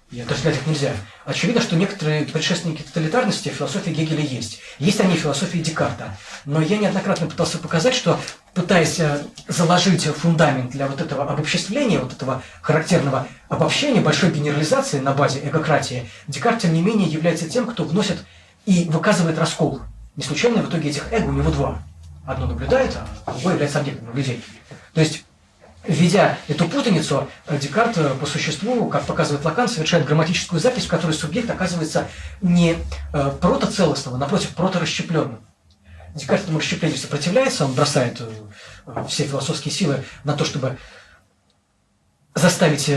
и отождествлять их нельзя. Очевидно, что некоторые предшественники тоталитарности в философии Гегеля есть. Есть они в философии Декарта. Но я неоднократно пытался показать, что, пытаясь заложить фундамент для вот этого обобществления, вот этого характерного обобщения, большой генерализации на базе эгократии, Декарт, тем не менее, является тем, кто вносит и выказывает раскол. Не случайно в итоге этих эго у него два. Одно наблюдает, а другое является объектом наблюдения. То есть, введя эту путаницу, Декарт по существу, как показывает Лакан, совершает грамматическую запись, в которой субъект оказывается не протоцелостным, а напротив проторасщепленным. Декарт этому расщеплению сопротивляется, он бросает все философские силы на то, чтобы заставить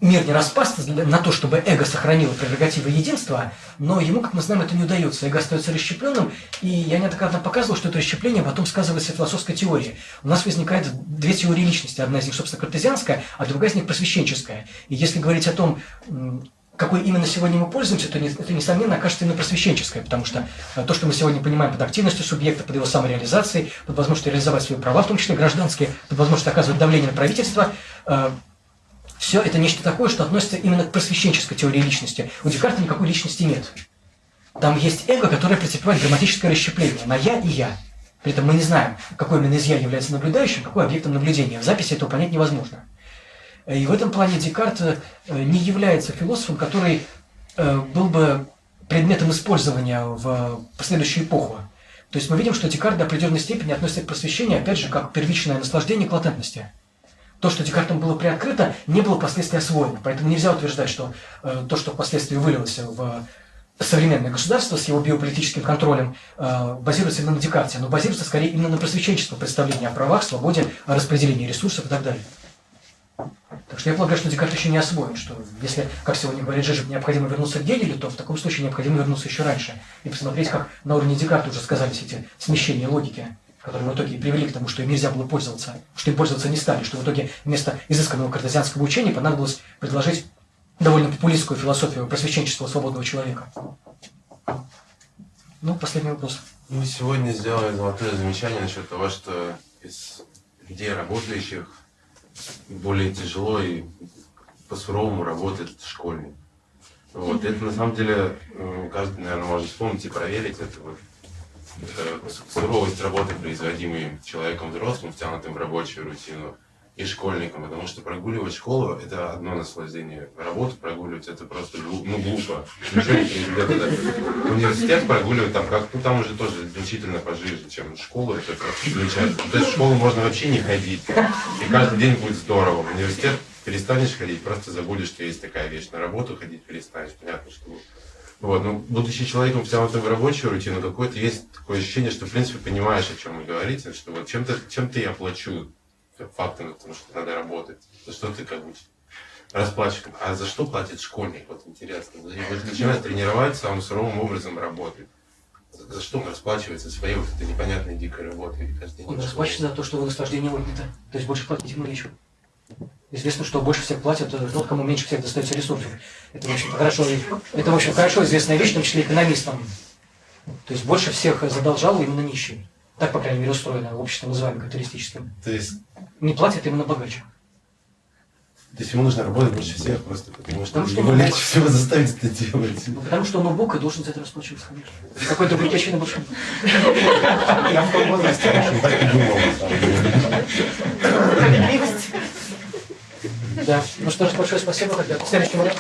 мир не распасться, на то, чтобы эго сохранило прерогативы единства, но ему, как мы знаем, это не удается. Эго остается расщепленным, и я неоднократно показывал, что это расщепление потом сказывается в философской теории. У нас возникает две теории личности. Одна из них, собственно, картезианская, а другая из них просвещенческая. И если говорить о том, какой именно сегодня мы пользуемся, то это, несомненно, окажется именно просвещенческое, потому что то, что мы сегодня понимаем под активностью субъекта, под его самореализацией, под возможностью реализовать свои права, в том числе гражданские, под возможностью оказывать давление на правительство, все это нечто такое, что относится именно к просвещенческой теории личности. У Декарта никакой личности нет. Там есть эго, которое претерпевает грамматическое расщепление на «я» и «я». При этом мы не знаем, какой именно из «я» является наблюдающим, какой объектом наблюдения. В записи этого понять невозможно. И в этом плане Декарт не является философом, который был бы предметом использования в последующую эпоху. То есть мы видим, что Декарт до определенной степени относится к просвещению, опять же, как первичное наслаждение к латентности. То, что Декартом было приоткрыто, не было впоследствии освоено. Поэтому нельзя утверждать, что то, что впоследствии вылилось в современное государство с его биополитическим контролем, базируется именно на Декарте. Оно базируется скорее именно на просвещенческом представлении о правах, свободе, о распределении ресурсов и так далее. Так что я полагаю, что Декарт еще не освоен, что если, как сегодня говорит Жижик, необходимо вернуться к Гегелю, то в таком случае необходимо вернуться еще раньше и посмотреть, как на уровне Декарта уже сказались эти смещения логики, которые в итоге и привели к тому, что им нельзя было пользоваться, что им пользоваться не стали, что в итоге вместо изысканного картезианского учения понадобилось предложить довольно популистскую философию просвещенчества свободного человека. Ну, последний вопрос. Мы сегодня сделали золотое замечание насчет того, что из людей работающих более тяжело и по-суровому работает школьник. Вот. Это на самом деле каждый, наверное, может вспомнить и проверить это вот. Суровость работы, производимой человеком взрослым, втянутым в рабочую рутину, и школьником, потому что прогуливать школу – это одно наслаждение. Работу прогуливать – это просто глупо. Университет прогуливать там как, ну там уже тоже значительно пожиже, чем школу, это просто замечательно. То есть в школу можно вообще не ходить, и каждый день будет здорово. В университет перестанешь ходить, просто забудешь, что есть такая вещь. На работу ходить перестанешь, понятно, что... Вот, но будучи человеком, втянутым в рабочую рутину, какое-то есть такое ощущение, что в принципе понимаешь, о чем вы говорите, что вот чем-то я плачу фактом, потому что надо работать, за что ты как бы расплачиваешь. А за что платит школьник? Вот интересно. Вот начинает тренировать, самым суровым образом работать. За что он расплачивается своей вот этой непонятной дикой работой каждый день? Он расплачивается за то, что его наслаждение отнято. То есть больше платить ему нечего. Известно, что больше всех платят тот, кому меньше всех достается ресурсов. Это, в общем, хорошо известная вещь, в том числе экономистам. То есть больше всех задолжал именно нищий. Так, по крайней мере, устроено общество, называемое капиталистическим. То есть Не платят именно богаче. ему нужно работать больше всех просто, потому что Потому что его он легче всего заставить это делать. Ну, потому что он убог и должен за это расплачиваться, конечно. Какой другой причины больше нет. Я в том возрасте, конечно, так и думал, на самом деле. Справедливость. Да. Ну что ж, большое спасибо. Тогда к следующему разу.